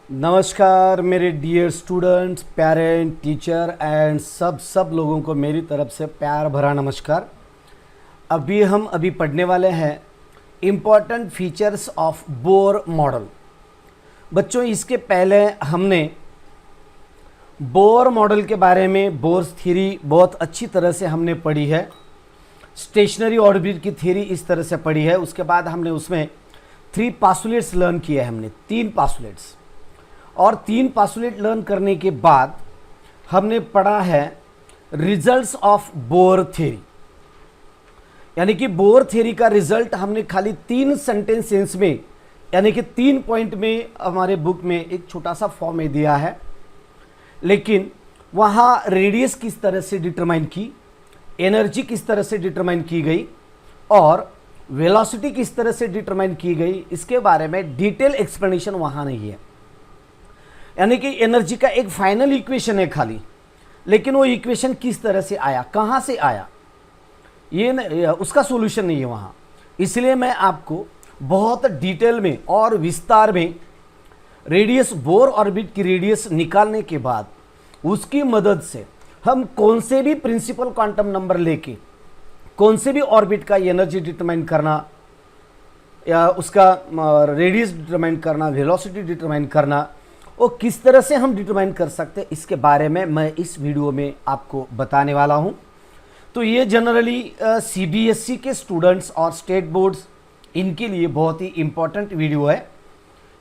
नमस्कार मेरे dear students, parent, teacher and सब लोगों को मेरी तरफ से प्यार भरा नमस्कार। अभी पढ़ने वाले हैं important features of Bohr model. बच्चों, इसके पहले हमने बोर मॉडल के बारे में, बोर थ्योरी बहुत अच्छी तरह से हमने पढ़ी है। स्टेशनरी ऑर्बिट की थ्योरी इस तरह से पढ़ी है। उसके बाद हमने उसमें 3 पास्टुलेट्स लर्न किए हैं। हमने 3 पास्टुलेट्स, और 3 पास्टुलेट लर्न करने के बाद हमने पढ़ा है रिजल्ट्स ऑफ बोर थ्योरी। यानी कि बोर थ्योरी का रिजल्ट हमने खाली 3 सेंटेंसेस में, यानी कि 3 पॉइंट में हमारे बुक में एक छोटा सा फॉर्म में दिया है। लेकिन वहाँ रेडियस किस तरह से डिटरमाइन की, एनर्जी किस तरह से डिटरमाइन की गई और वेलोसिटी किस तरह से डिटरमाइन की गई, इसके बारे में डिटेल एक्सप्लेनेशन वहाँ नहीं है। यानी कि एनर्जी का एक फाइनल इक्वेशन है खाली, लेकिन वो इक्वेशन किस तरह से आया, कहाँ से आया, ये उसका सॉल्यूशन नहीं है वहाँ। इसलिए मैं आपको बहुत डिटेल में और विस्तार में रेडियस, बोर ऑर्बिट की रेडियस निकालने के बाद उसकी मदद से हम कौन से भी प्रिंसिपल क्वांटम नंबर लेके कौन से भी ऑर्बिट का एनर्जी डिटरमाइन करना या उसका रेडियस डिटरमाइन करना, वेलोसिटी डिटरमाइन करना, वो किस तरह से हम डिटरमाइन कर सकते हैं, इसके बारे में मैं इस वीडियो में आपको बताने वाला हूं। तो ये जनरली सीबीएसई के स्टूडेंट्स और स्टेट बोर्ड्स, इनके लिए बहुत ही इम्पॉर्टेंट वीडियो है।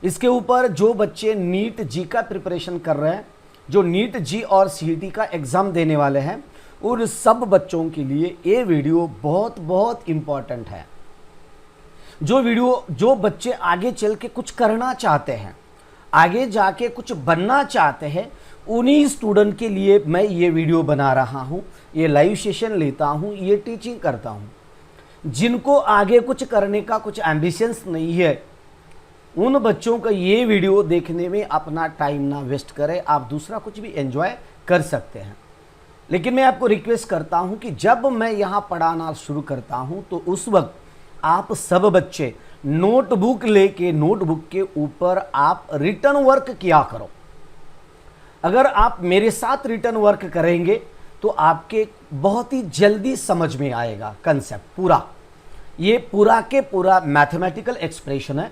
इसके ऊपर जो बच्चे नीट जी का प्रिपरेशन कर रहे हैं, जो नीट जी और सीईटी का एग्ज़ाम देने वाले हैं, उन सब बच्चों के लिए ये वीडियो बहुत बहुत इम्पॉर्टेंट है। जो बच्चे आगे चल के कुछ करना चाहते हैं, आगे जाके कुछ बनना चाहते हैं, उन्हीं स्टूडेंट के लिए मैं ये वीडियो बना रहा हूँ, ये लाइव सेशन लेता हूँ, ये टीचिंग करता हूँ। जिनको आगे कुछ करने का कुछ एम्बिशंस नहीं है, उन बच्चों का ये वीडियो देखने में अपना टाइम ना वेस्ट करें, आप दूसरा कुछ भी एंजॉय कर सकते हैं। लेकिन मैं आपको रिक्वेस्ट करता हूँ कि जब मैं यहाँ पढ़ाना शुरू करता हूँ तो उस वक्त आप सब बच्चे नोटबुक लेके, नोटबुक के ऊपर आप रिटर्न वर्क किया करो। अगर आप मेरे साथ रिटर्न वर्क करेंगे तो आपके बहुत ही जल्दी समझ में आएगा कंसेप्ट पूरा। ये पूरा के पूरा मैथमेटिकल एक्सप्रेशन है,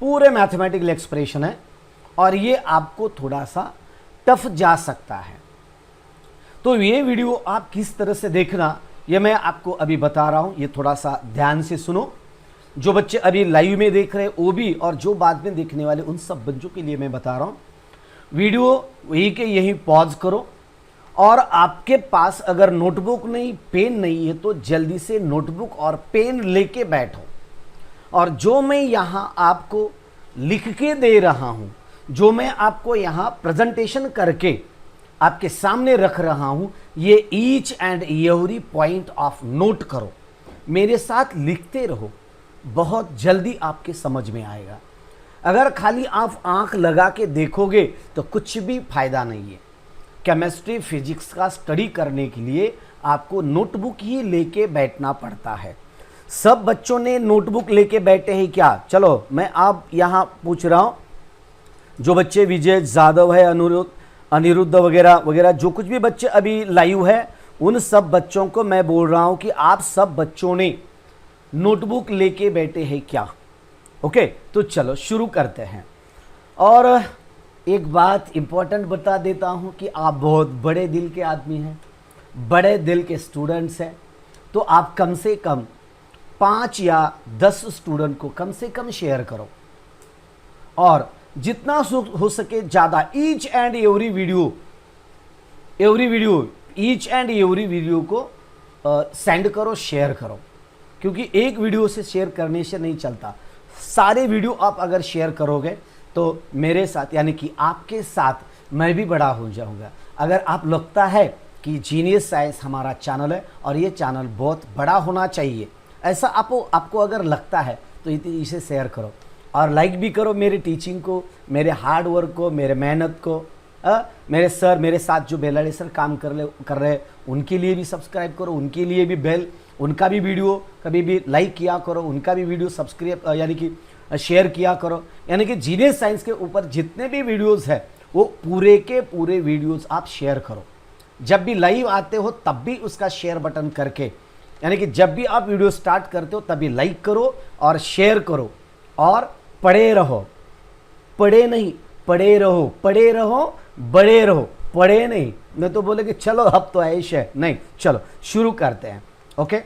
पूरे मैथमेटिकल एक्सप्रेशन है, और ये आपको थोड़ा सा टफ जा सकता है। तो ये वीडियो आप किस तरह से देखना, ये मैं आपको अभी बता रहा हूँ। ये थोड़ा सा ध्यान से सुनो। जो बच्चे अभी लाइव में देख रहे हैं वो भी, और जो बाद में देखने वाले उन सब बच्चों के लिए मैं बता रहा हूँ। वीडियो वही के यहीं पॉज करो, और आपके पास अगर नोटबुक नहीं, पेन नहीं है, तो जल्दी से नोटबुक और पेन लेके बैठो। और जो मैं यहाँ आपको लिख के दे रहा हूँ, जो मैं आपको यहाँ प्रेजेंटेशन करके आपके सामने रख रहा हूँ, ये each and every point of note करो, मेरे साथ लिखते रहो, बहुत जल्दी आपके समझ में आएगा। अगर खाली आप आंख लगा के देखोगे तो कुछ भी फायदा नहीं है। केमिस्ट्री, फिजिक्स का स्टडी करने के लिए आपको नोटबुक ही लेके बैठना पड़ता है। सब बच्चों ने नोटबुक लेके बैठे हैं क्या? चलो मैं आप यहाँ पूछ रहा हूँ, जो बच्चे विजय जादव है, अनिरुद्ध वगैरह वगैरह, जो कुछ भी बच्चे अभी लाइव है, उन सब बच्चों को मैं बोल रहा हूँ कि आप सब बच्चों ने नोटबुक लेके बैठे हैं क्या? ओके, तो चलो शुरू करते हैं। और एक बात इंपॉर्टेंट बता देता हूं कि आप बहुत बड़े दिल के आदमी हैं, बड़े दिल के स्टूडेंट्स हैं, तो आप कम से कम 5 या 10 स्टूडेंट को कम से कम शेयर करो, और जितना हो सके ज़्यादा ईच एंड एवरी वीडियो को सेंड करो, शेयर करो। क्योंकि एक वीडियो से शेयर करने से नहीं चलता, सारे वीडियो आप अगर शेयर करोगे तो मेरे साथ, यानी कि आपके साथ मैं भी बड़ा हो जाऊंगा। अगर आप लगता है कि जीनियस साइंस हमारा चैनल है और ये चैनल बहुत बड़ा होना चाहिए, ऐसा आपको अगर लगता है तो इसे शेयर करो, और लाइक भी करो मेरी टीचिंग को, मेरे हार्ड वर्क को, मेरे मेहनत को। मेरे सर, मेरे साथ जो बेलाड़ी सर काम कर रहे हैं, उनके लिए भी सब्सक्राइब करो, उनके लिए भी बेल उनका भी वीडियो कभी भी लाइक किया करो, उनका भी वीडियो सब्सक्राइब यानी कि शेयर किया करो। यानी कि जीनियस साइंस के ऊपर जितने भी वीडियोस है वो पूरे के पूरे वीडियोस आप शेयर करो। जब भी लाइव आते हो तब भी उसका शेयर बटन करके, यानी कि जब भी आप वीडियो स्टार्ट करते हो तभी लाइक करो और शेयर करो और पढ़े रहो, पढ़े नहीं पढ़े रहो, पढ़े रहो बड़े रहो, पढ़े नहीं तो बोले कि चलो अब तो ऐश है, नहीं चलो शुरू करते हैं। ओके,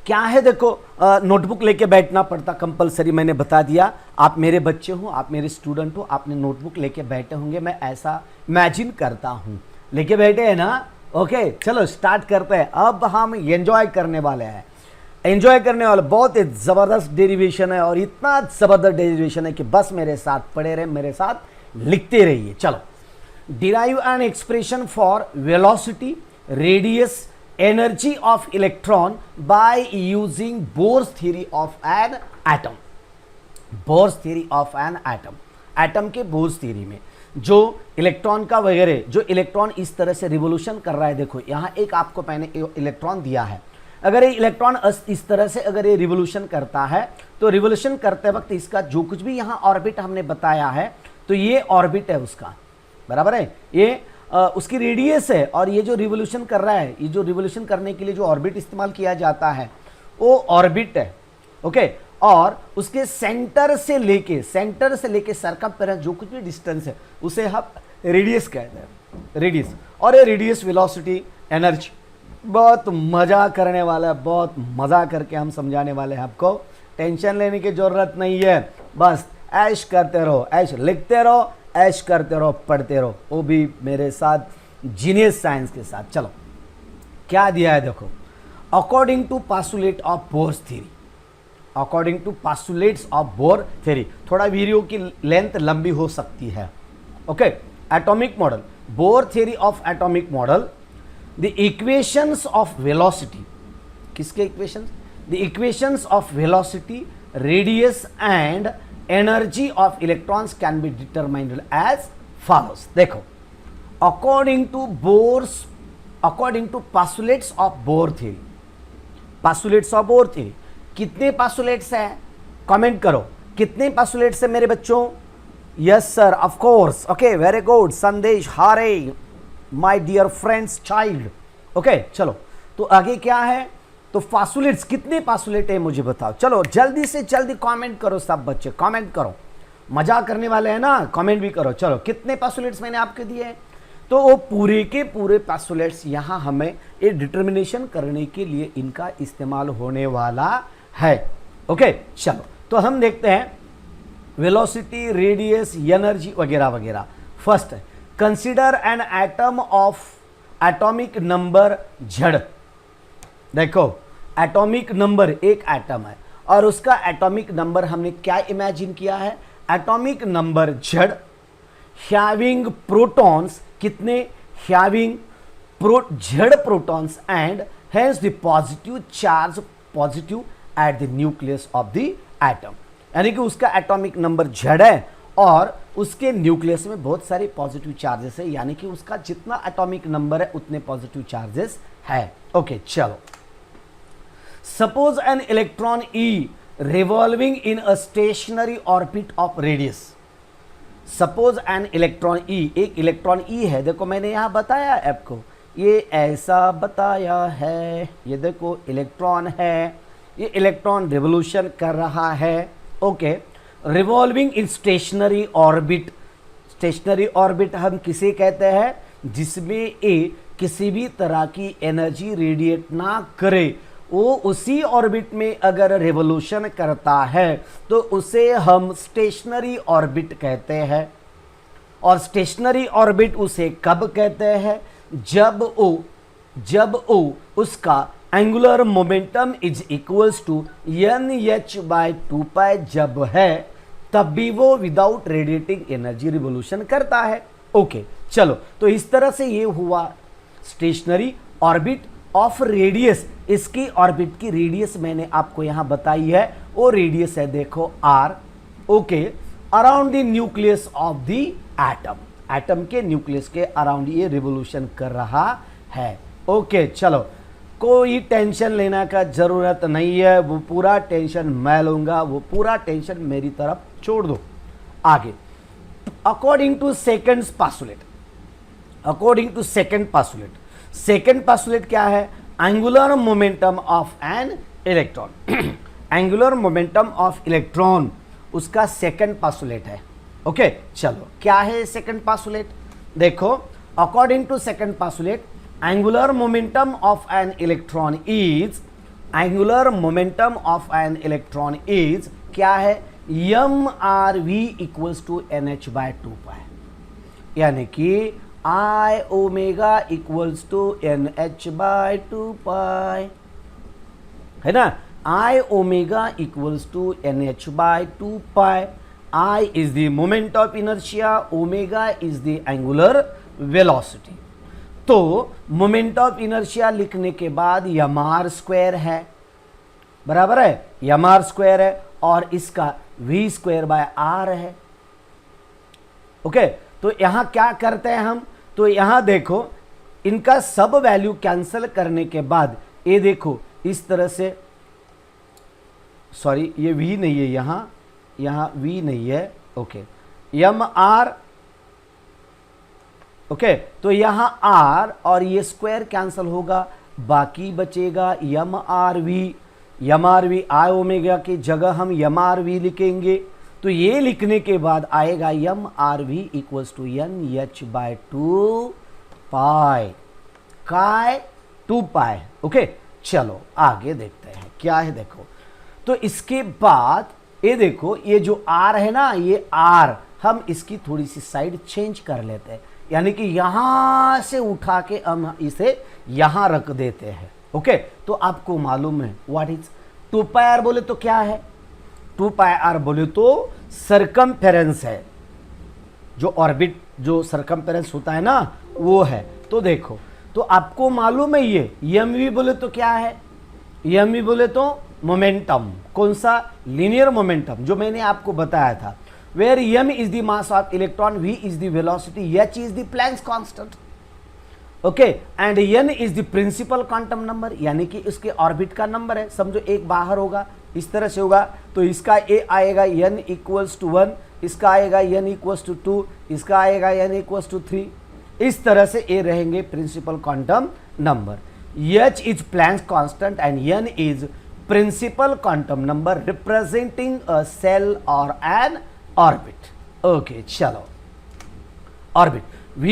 क्या है देखो, नोटबुक लेके बैठना पड़ता कंपलसरी, मैंने बता दिया। आप मेरे बच्चे हो, आप मेरे स्टूडेंट हो, आपने नोटबुक लेके बैठे होंगे, मैं ऐसा इमेजिन करता हूँ, लेके बैठे हैं ना। ओके चलो स्टार्ट करते हैं। अब हम एंजॉय करने वाले हैं, एंजॉय करने वाले, बहुत ही ज़बरदस्त डेरिवेशन है और इतना ज़बरदस्त डेरिवेशन है कि बस मेरे साथ पढ़े रहे, मेरे साथ लिखते रहिए। चलो, derive an expression for velocity, radius, energy of electron by using bourse theory of an atom. Bourse theory of an atom, atom के बोर्स थ्योरी में जो इलेक्ट्रॉन का वगैरह, जो इलेक्ट्रॉन इस तरह से रिवोल्यूशन कर रहा है। देखो यहाँ एक आपको मैंने इलेक्ट्रॉन दिया है, अगर ये इलेक्ट्रॉन इस तरह से अगर ये रिवोल्यूशन करता है तो रिवोल्यूशन करते वक्त इसका जो कुछ भी यहाँ ऑर्बिट हमने बताया है, तो ये ऑर्बिट है उसका, बराबर है, ये उसकी रेडियस है। और ये जो रिवोल्यूशन कर रहा है, ये जो रिवोल्यूशन करने के लिए जो ऑर्बिट इस्तेमाल किया जाता है वो ऑर्बिट है। ओके, और उसके सेंटर से लेके सरकमफेरेंस जो कुछ भी डिस्टेंस है उसे हम रेडियस कहते हैं, रेडियस। और ये रेडियस, वेलोसिटी, एनर्जी, बहुत मज़ा करने वाला है, बहुत मज़ा करके हम समझाने वाले हैं आपको। टेंशन लेने की ज़रूरत नहीं है, बस ऐश करते रहो, ऐश लिखते रहो, ऐश करते रहो, पढ़ते रहो, वो भी मेरे साथ जीनियस साइंस के साथ। चलो क्या दिया है देखो, according to postulate of Bohr's theory, according to postulates of Bohr theory. थोड़ा वीडियो की लेंथ लंबी हो सकती है। Okay, atomic model, Bohr theory of atomic model, the equations of velocity, किसके equations? The equations of velocity, radius and energy of electrons can be determined as follows. देखो, according to postulates of Bohr theory, postulates of Bohr theory, कितने postulates हैं? Comment करो, कितने postulates हैं मेरे बच्चों? Yes sir, of course. Okay, very good Sandesh, how are my dear friends child. Okay चलो, तो आगे क्या है? तो पास्टुलेट्स, कितने पास्टुलेट है मुझे बताओ। चलो जल्दी से जल्दी कमेंट करो, सब बच्चे कमेंट करो, मजा करने वाले हैं ना, कमेंट भी करो। चलो, कितने पास्टुलेट्स मैंने आपके दिए हैं? तो वो पूरे के पूरे पास्टुलेट्स यहाँ हमें ये डिटर्मिनेशन करने के लिए इनका इस्तेमाल होने वाला है। ओके चलो, तो हम देखते हैं वेलोसिटी, रेडियस, एनर्जी वगैरह वगैरह। First, consider an atom of atomic number Z। देखो, एटॉमिक नंबर, एक एटम है और उसका एटॉमिक नंबर हमने क्या इमेजिन किया है? Atomic number Z having protons, कितने? Having Z protons and hence the positive charge, positive at the nucleus of the atom. यानी कि उसका एटॉमिक नंबर Z है और उसके न्यूक्लियस में बहुत सारे पॉजिटिव चार्जेस है, यानी कि उसका जितना एटॉमिक नंबर है उतने पॉजिटिव चार्जेस है। ओके चलो, suppose an electron E revolving in a stationary orbit of radius। Suppose an electron E, एक इलेक्ट्रॉन E है, देखो मैंने यहां बताया आपको, ये ऐसा बताया है, ये देखो इलेक्ट्रॉन है, ये इलेक्ट्रॉन रिवोल्यूशन कर रहा है। ओके, रिवॉल्विंग इन स्टेशनरी ऑर्बिट। स्टेशनरी ऑर्बिट हम किसे कहते हैं? जिसमें ए किसी भी तरह की एनर्जी रेडिएट ना करे, वो उसी ऑर्बिट में अगर रिवोल्यूशन करता है तो उसे हम स्टेशनरी ऑर्बिट कहते हैं। और स्टेशनरी ऑर्बिट उसे कब कहते हैं? जब ओ उसका angular momentum is equals to NH/2π जब है, तब भी वो विदाउट रेडिएटिंग एनर्जी रिवोल्यूशन करता है। ओके चलो, तो इस तरह से ये हुआ स्टेशनरी ऑर्बिट ऑफ रेडियस। इसकी ऑर्बिट की रेडियस मैंने आपको यहां बताई है, वो रेडियस है देखो R। Okay, around the nucleus of the atom, atom के न्यूक्लियस के अराउंड ये रिवोल्यूशन कर रहा है। ओके चलो, कोई टेंशन लेने का जरूरत नहीं है, वो पूरा टेंशन मैं लूंगा, वो पूरा टेंशन मेरी तरफ छोड़ दो। आगे, according to second postulate, according to second postulate, second postulate क्या है? Angular momentum of an electron, angular momentum of electron उसका सेकंड पास्टुलेट है। ओके, चलो क्या है सेकंड पास्टुलेट? देखो, according to second postulate, angular momentum of an electron is, angular momentum of an electron is क्या है? mRv इक्वल्स टू NH/2π, यानी कि I omega equals to NH/2π, है ना? I omega equals to NH/2π। I is the moment of inertia, omega is the angular velocity। तो moment of inertia लिखने के बाद mr स्क्वायर है, बराबर है, mr स्क्वायर है, और इसका v स्क्वायर बाय r है। ओके, तो यहां क्या करते हैं हम? तो यहां देखो, इनका सब वैल्यू कैंसिल करने के बाद ये देखो इस तरह से, सॉरी ये v नहीं है, यहां v नहीं है। ओके, mr, ओके, तो यहां r और ये स्क्वायर कैंसिल होगा, बाकी बचेगा mRv। mRv I ओमेगा की जगह हम mRv लिखेंगे, तो ये लिखने के बाद आएगा mRv इक्वल्स टू NH/2π, काय 2π। ओके, चलो आगे देखते हैं क्या है। देखो, तो इसके बाद ये देखो, ये जो R है ना, ये R हम इसकी थोड़ी सी साइड चेंज कर लेते हैं, यानी कि यहां से उठा के हम इसे यहां रख देते हैं। ओके, तो आपको मालूम है व्हाट इज 2πr बोले तो क्या है? 2πr बोले तो सरकमफेरेंस है, जो ऑर्बिट, जो सरकमफेरेंस होता है ना, वो है। तो देखो, तो आपको मालूम है ये mv बोले तो क्या है? mv बोले तो मोमेंटम, कौन सा? लीनियर मोमेंटम, जो मैंने आपको बताया था, where m is the mass of electron, v is the velocity, h is the Planck's constant, okay, and n is the principal quantum number, यानी कि इसके ऑर्बिट का नंबर है। समझो एक बाहर होगा, इस तरह से होगा, तो इसका a आएगा n इक्वल्स टू 1, इसका आएगा n इक्वल्स टू 2, इसका आएगा n इक्वल्स टू 3, इस तरह से a रहेंगे principal quantum number. h is Planck's constant and n is principal quantum number representing a shell और एन ऑर्बिट। ओके, चलो, ऑर्बिट v,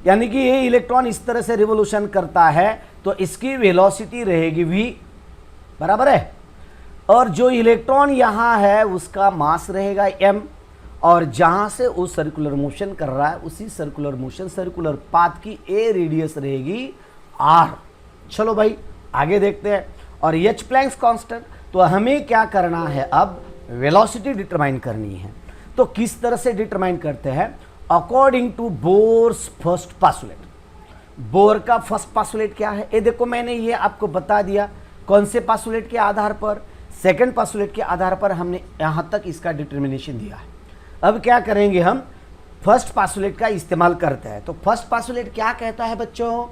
यानी कि ये इलेक्ट्रॉन इस तरह से रिवोल्यूशन करता है, तो इसकी वेलोसिटी रहेगी v, बराबर है, और जो इलेक्ट्रॉन यहां है उसका मास रहेगा m, और जहां से वो सर्कुलर मोशन कर रहा है, उसी सर्कुलर मोशन, सर्कुलर पाथ की a रेडियस रहेगी r। चलो भाई आगे देखते हैं। और h प्लैंक्स कांस्टेंट, तो हमें क्या करना है? अब वेलोसिटी डिटरमाइन करनी है। तो किस तरह से डिटरमाइन करते हैं? According to Bohr's first postulate. Bohr का फर्स्ट पास्टुलेट क्या है? ये देखो, मैंने ये आपको बता दिया। कौन से पास्टुलेट के आधार पर? सेकंड पास्टुलेट के आधार पर हमने यहां तक इसका डिटर्मिनेशन दिया है। अब क्या करेंगे हम? फर्स्ट पास्टुलेट का इस्तेमाल करते हैं। तो फर्स्ट पास्टुलेट क्या कहता है बच्चों?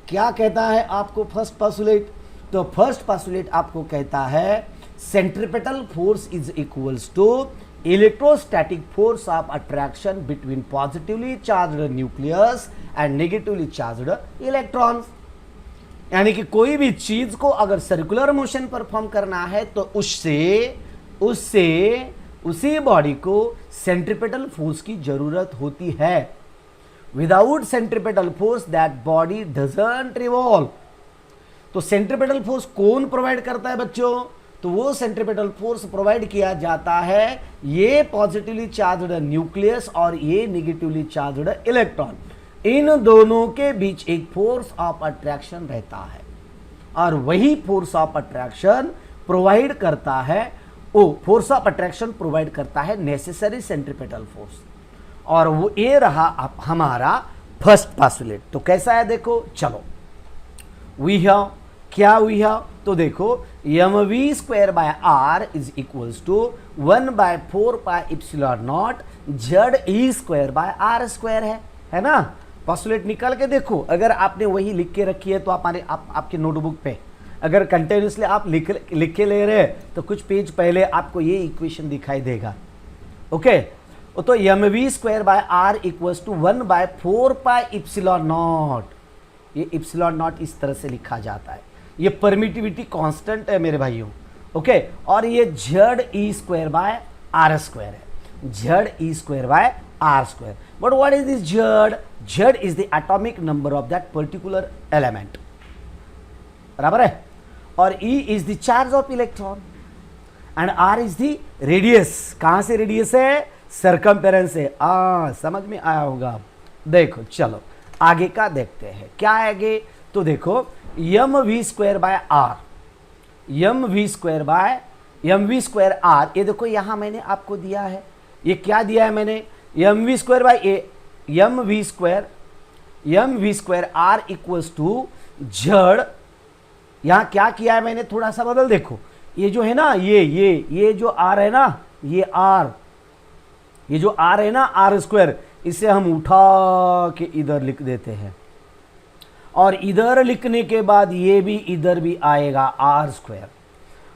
क्या कहता है आपको फर्स्ट पास्टुलेट? तो फर्स्ट पास्टुलेट आपको कहता है centripetal force is equals to electrostatic force of attraction between positively charged nucleus and negatively charged electrons. यानी कि कोई भी चीज को अगर सर्कुलर मोशन परफॉर्म करना है तो उसी बॉडी को सेंट्रिपेटल फोर्स की जरूरत होती है। Without centripetal force that body doesn't revolve. तो सेंट्रिपेटल फोर्स कौन प्रोवाइड करता है बच्चों? तो वो सेंट्रिपेटल फोर्स प्रोवाइड किया जाता है ये पॉजिटिवली चार्ज्ड न्यूक्लियस और ये नेगेटिवली चार्ज्ड इलेक्ट्रॉन, इन दोनों के बीच एक फोर्स ऑफ अट्रैक्शन रहता है, और वही फोर्स ऑफ अट्रैक्शन प्रोवाइड करता है, फोर्स ऑफ अट्रैक्शन प्रोवाइड करता है नेसेसरी सेंट्रिपेटल फोर्स। और वो ये रहा हमारा फर्स्ट पास्टुलेट। तो कैसा है देखो, चलो वी हैव, क्या वी हैव? तो देखो mv square by r is equals to 1/4 pi epsilon naught z e square by r square है ना। पॉस्टुलेट निकाल के देखो, अगर आपने वही लिख के रखी है तो आपके नोटबुक पे अगर कंटिन्यूसली आप लिख के ले रहे हैं तो कुछ पेज पहले आपको ये इक्वेशन दिखाई देगा। ओके, तो mv square by R equals to 1/4πε0। ये इप्सिलॉन नॉट इस तरह से लिखा जाता है, ये परमिटिविटी कांस्टेंट है मेरे भाइयों। ओके, और ये Z E square by R square है, Z E square by R square. But what is this Z? Z is the atomic number of that particular element, बराबर है। और E is the charge of electron and R is the radius. कहां से radius है? Circumference से। समझ में आया होगा। देखो चलो आगे का देखते हैं, क्या आगे तो देखो m v square by r, m v square r. ये देखो यहां मैंने आपको दिया है, ये क्या दिया है मैंने? M v square by a, m v square r equals to z. यहां क्या किया है मैंने, थोड़ा सा बदल देखो, ये जो है ना ये जो आर है ना, ये जो आर है ना आर स्क्वायर, इसे हम उठा के इधर लिख देते हैं और इधर लिखने के बाद ये भी इधर भी आएगा आर स्क्वायर,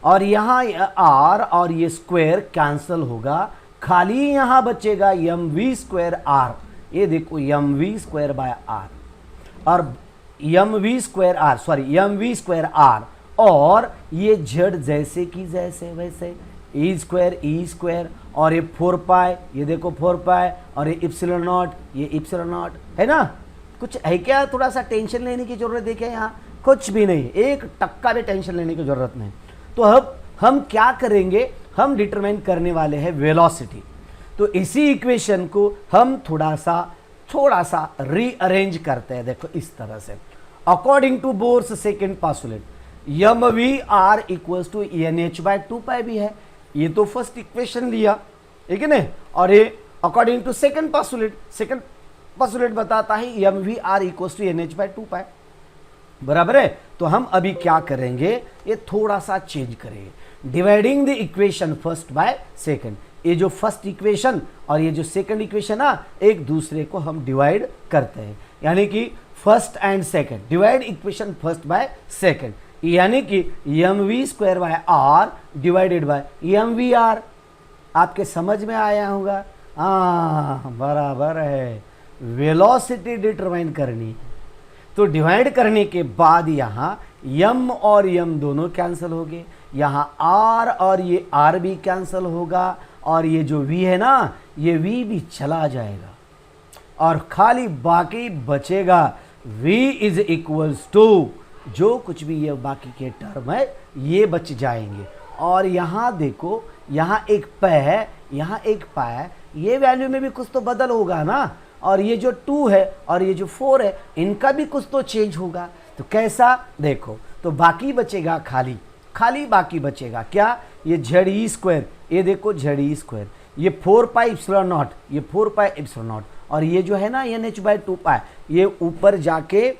और यहां आर और ये स्क्वायर कैंसल होगा, खाली यहां बचेगा एम वी स्क्वायर आर। ये देखो m v square by r और एम वी स्क्वायर आर, और ये जेड जैसे की जैसे वैसे ई स्क्वायर और ये 4π, ये देखो 4π, और ये इप्सिलॉन नॉट, ये इप्सिलॉन नॉट है ना। कुछ है क्या थोड़ा सा टेंशन लेने की जरूरत है क्या? यहाँ कुछ भी नहीं, 1% भी टेंशन लेने की जरूरत नहीं। तो अब हम क्या करेंगे, हम डिटरमाइन करने वाले हैं वेलोसिटी। तो इसी इक्वेशन को हम थोड़ा सा रीअरेंज करते हैं। देखो इस तरह से, according to Bohr's second postulate m we r equals to NH/2π भी है, ये तो फर्स्ट इक्वेशन लिया, ठीक है ना। और ये अकॉर्डिंग टू सेकंड पोस्टुलेट बताता है M we r equals to NH/2π, बराबर है। तो हम अभी क्या करेंगे, ये थोड़ा सा चेंज करेंगे, dividing the equation first by second. ये जो फर्स्ट इक्वेशन और ये जो सेकंड इक्वेशन ना, एक दूसरे को हम डिवाइड करते हैं, यानी कि first and second, divide equation first by second, यानी कि m v square by r divided by M we r. आपके समझ में आया होगा? बराबर है। वेलोसिटी डिटरमाइन करनी है तो डिवाइड करने के बाद यहाँ m और m दोनों कैंसिल हो गए, यहाँ r और ये r भी कैंसिल होगा, और ये जो v है ना, ये v भी चला जाएगा और खाली बाकी बचेगा v इज इक्वल्स टू, जो कुछ भी ये बाकी के टर्म है ये बच जाएंगे। और यहाँ देखो, यहाँ एक प है, यहाँ एक प है, ये वैल्यू में भी कुछ तो बदल होगा ना, और ये जो 2 है और ये जो 4 है, इनका भी कुछ तो चेंज होगा। तो कैसा देखो, तो बाकी बचेगा खाली बाकी बचेगा क्या? ये जेड ई स्क्वायर, ये देखो जेड ई स्क्वायर, ये 4π इप्सिलॉन नॉट, ये 4π इप्सिलॉन नॉट, और ये जो है ना NH/2π, ये ऊपर जाके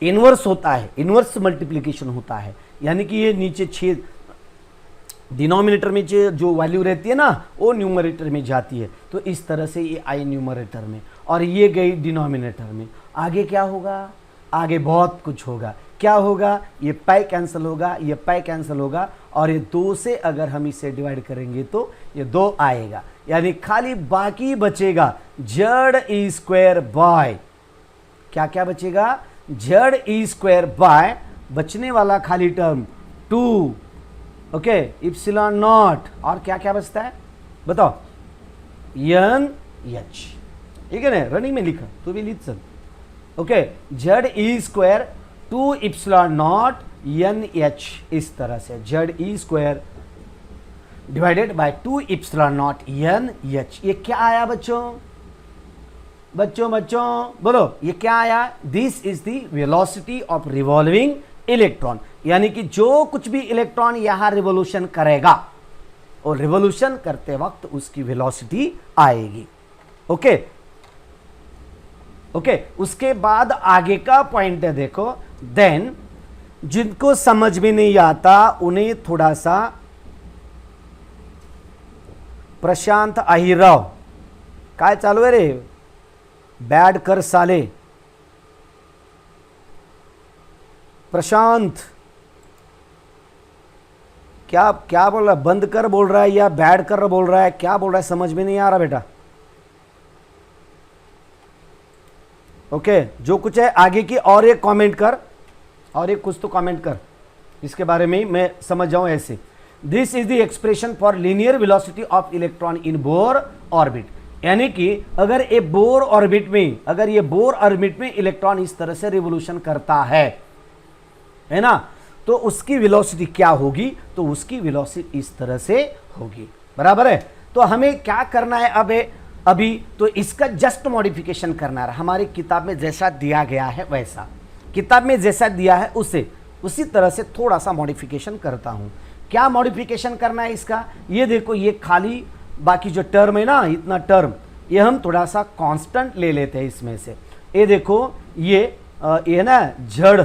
इनवर्स होता है, इनवर्स मल्टीप्लिकेशन होता है, यानी कि ये नीचे 6 डिनोमिनेटर में जो वैल्यू रहती है ना, वो न्यूमरेटर में जाती है। तो इस तरह से ये आई न्यूमरेटर में और ये गई डिनोमिनेटर में। आगे क्या होगा? आगे बहुत कुछ होगा। क्या होगा? ये पाई कैंसिल होगा, ये पाई कैंसिल होगा, और ये 2 से अगर हम इसे डिवाइड करेंगे तो ये 2 आएगा, यानी खाली बाकी बचेगा जेड ई स्क्वायर बाय, क्या क्या बचेगा? जेड ई स्क्वायर बाय, बचने वाला खाली टर्म 2, ओके, इप्सिलॉन नॉट, और क्या क्या बचता है बताओ? एन एच, ठीक है ना, रनिंग में लिखा तो भी लिख सकते। Okay, Z E square 2 epsilon not N H, इस तरह से Z E square divided bye 2 epsilon not N H. ये क्या आया बच्चों? बोलो, ये क्या आया? This is the velocity of revolving electron, यानी कि जो कुछ भी इलेक्ट्रॉन यहां रिवोल्यूशन करेगा और रिवोल्यूशन करते वक्त उसकी वेलोसिटी आएगी। ओके, उसके बाद आगे का पॉइंट है, देखो, देन जिनको समझ में नहीं आता उन्हें थोड़ा सा प्रशांत अहिराव, काय चालू आहे रे? बॅड कर साले, प्रशांत क्या क्या बोल रहा है? बंद कर बोल रहा है या बैड कर बोल रहा है? क्या बोल रहा है समझ में नहीं आ रहा बेटा। ओके जो कुछ है आगे की और एक कमेंट कर, और एक कुछ तो कमेंट कर इसके बारे में मैं समझ जाऊं ऐसे। This is the expression for linear velocity of electron in Bohr orbit, यानी कि अगर ये बोर ऑर्बिट में, अगर ये बोर ऑर्बिट में इलेक्ट्रॉन इस तरह से रिवोल्यूशन करता है ना, तो उसकी वेलोसिटी क्या होगी? तो उसकी वेलोसिटी इस तरह से होगी, बराबर है। तो हमें क्या करना है अभी तो इसका जस्ट मॉडिफिकेशन करना है। हमारी किताब में जैसा दिया गया है वैसा, किताब में जैसा दिया है उसी तरह से थोड़ा सा मॉडिफिकेशन करता हूं। क्या मॉडिफिकेशन करना है इसका? ये देखो, ये खाली बाकी जो टर्म है ना, इतना टर्म, ये हम थोड़ा सा कांस्टेंट ले लेते हैं इसमें से। ये देखो, ये ना जड़,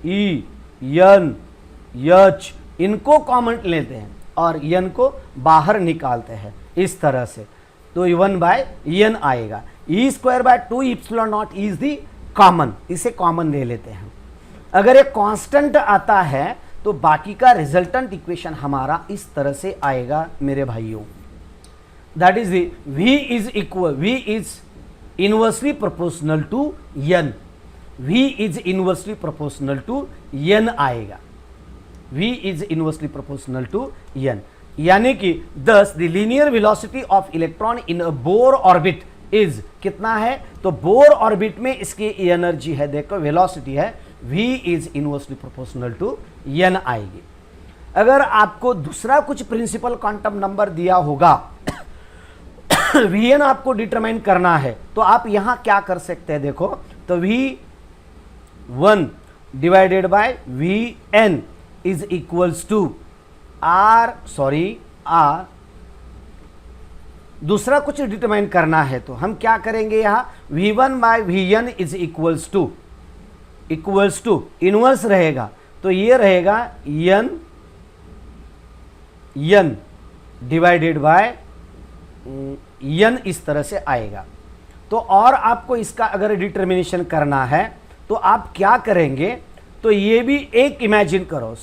ई, यन, यच, इनको कॉमन लेते हैं और यन को बाहर निकालते हैं इस तरह से। तो 1/n आएगा। E²/2 epsilon not is the common, इसे कॉमन ले लेते हैं। अगर ये कांस्टेंट आता है तो बाकी का रिजल्टेंट इक्वेशन हमारा इस तरह से आएगा मेरे भाइयों। That is V is inversely proportional to n, V is inversely proportional to n आएगा, V is inversely proportional to n, यानी कि this the linear velocity of electron in a Bohr orbit is कितना है? तो Bohr orbit में इसकी energy है, देखो वेलोसिटी है, V is inversely proportional to n आएगी। अगर आपको दूसरा कुछ प्रिंसिपल क्वांटम नंबर दिया होगा Vn आपको डिटरमाइन करना है, तो आप यहां क्या कर सकते हैं? देखो, तो V1 divided by Vn is equals to R, दूसरा कुछ डिटरमाइन करना है तो हम क्या करेंगे? यहां V1/Vn is equals to inverse रहेगा, तो ये रहेगा n डिवाइडेड बाय n, इस तरह से आएगा। तो और आपको इसका अगर डिटर्मिनेशन करना है तो आप क्या करेंगे? तो ये भी एक इमेजिन करो,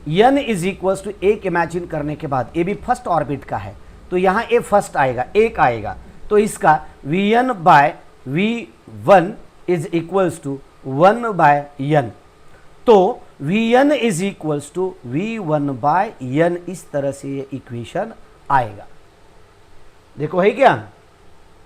n इज इक्वल्स टू एक इमेजिन करने के बाद, ये भी फर्स्ट ऑर्बिट का है तो यहां ए फर्स्ट आएगा, एक आएगा, तो इसका Vn/V1 is equals to 1/n, तो Vn is equals to V1/n, इस तरह से ये इक्वेशन आएगा। देखो है क्या,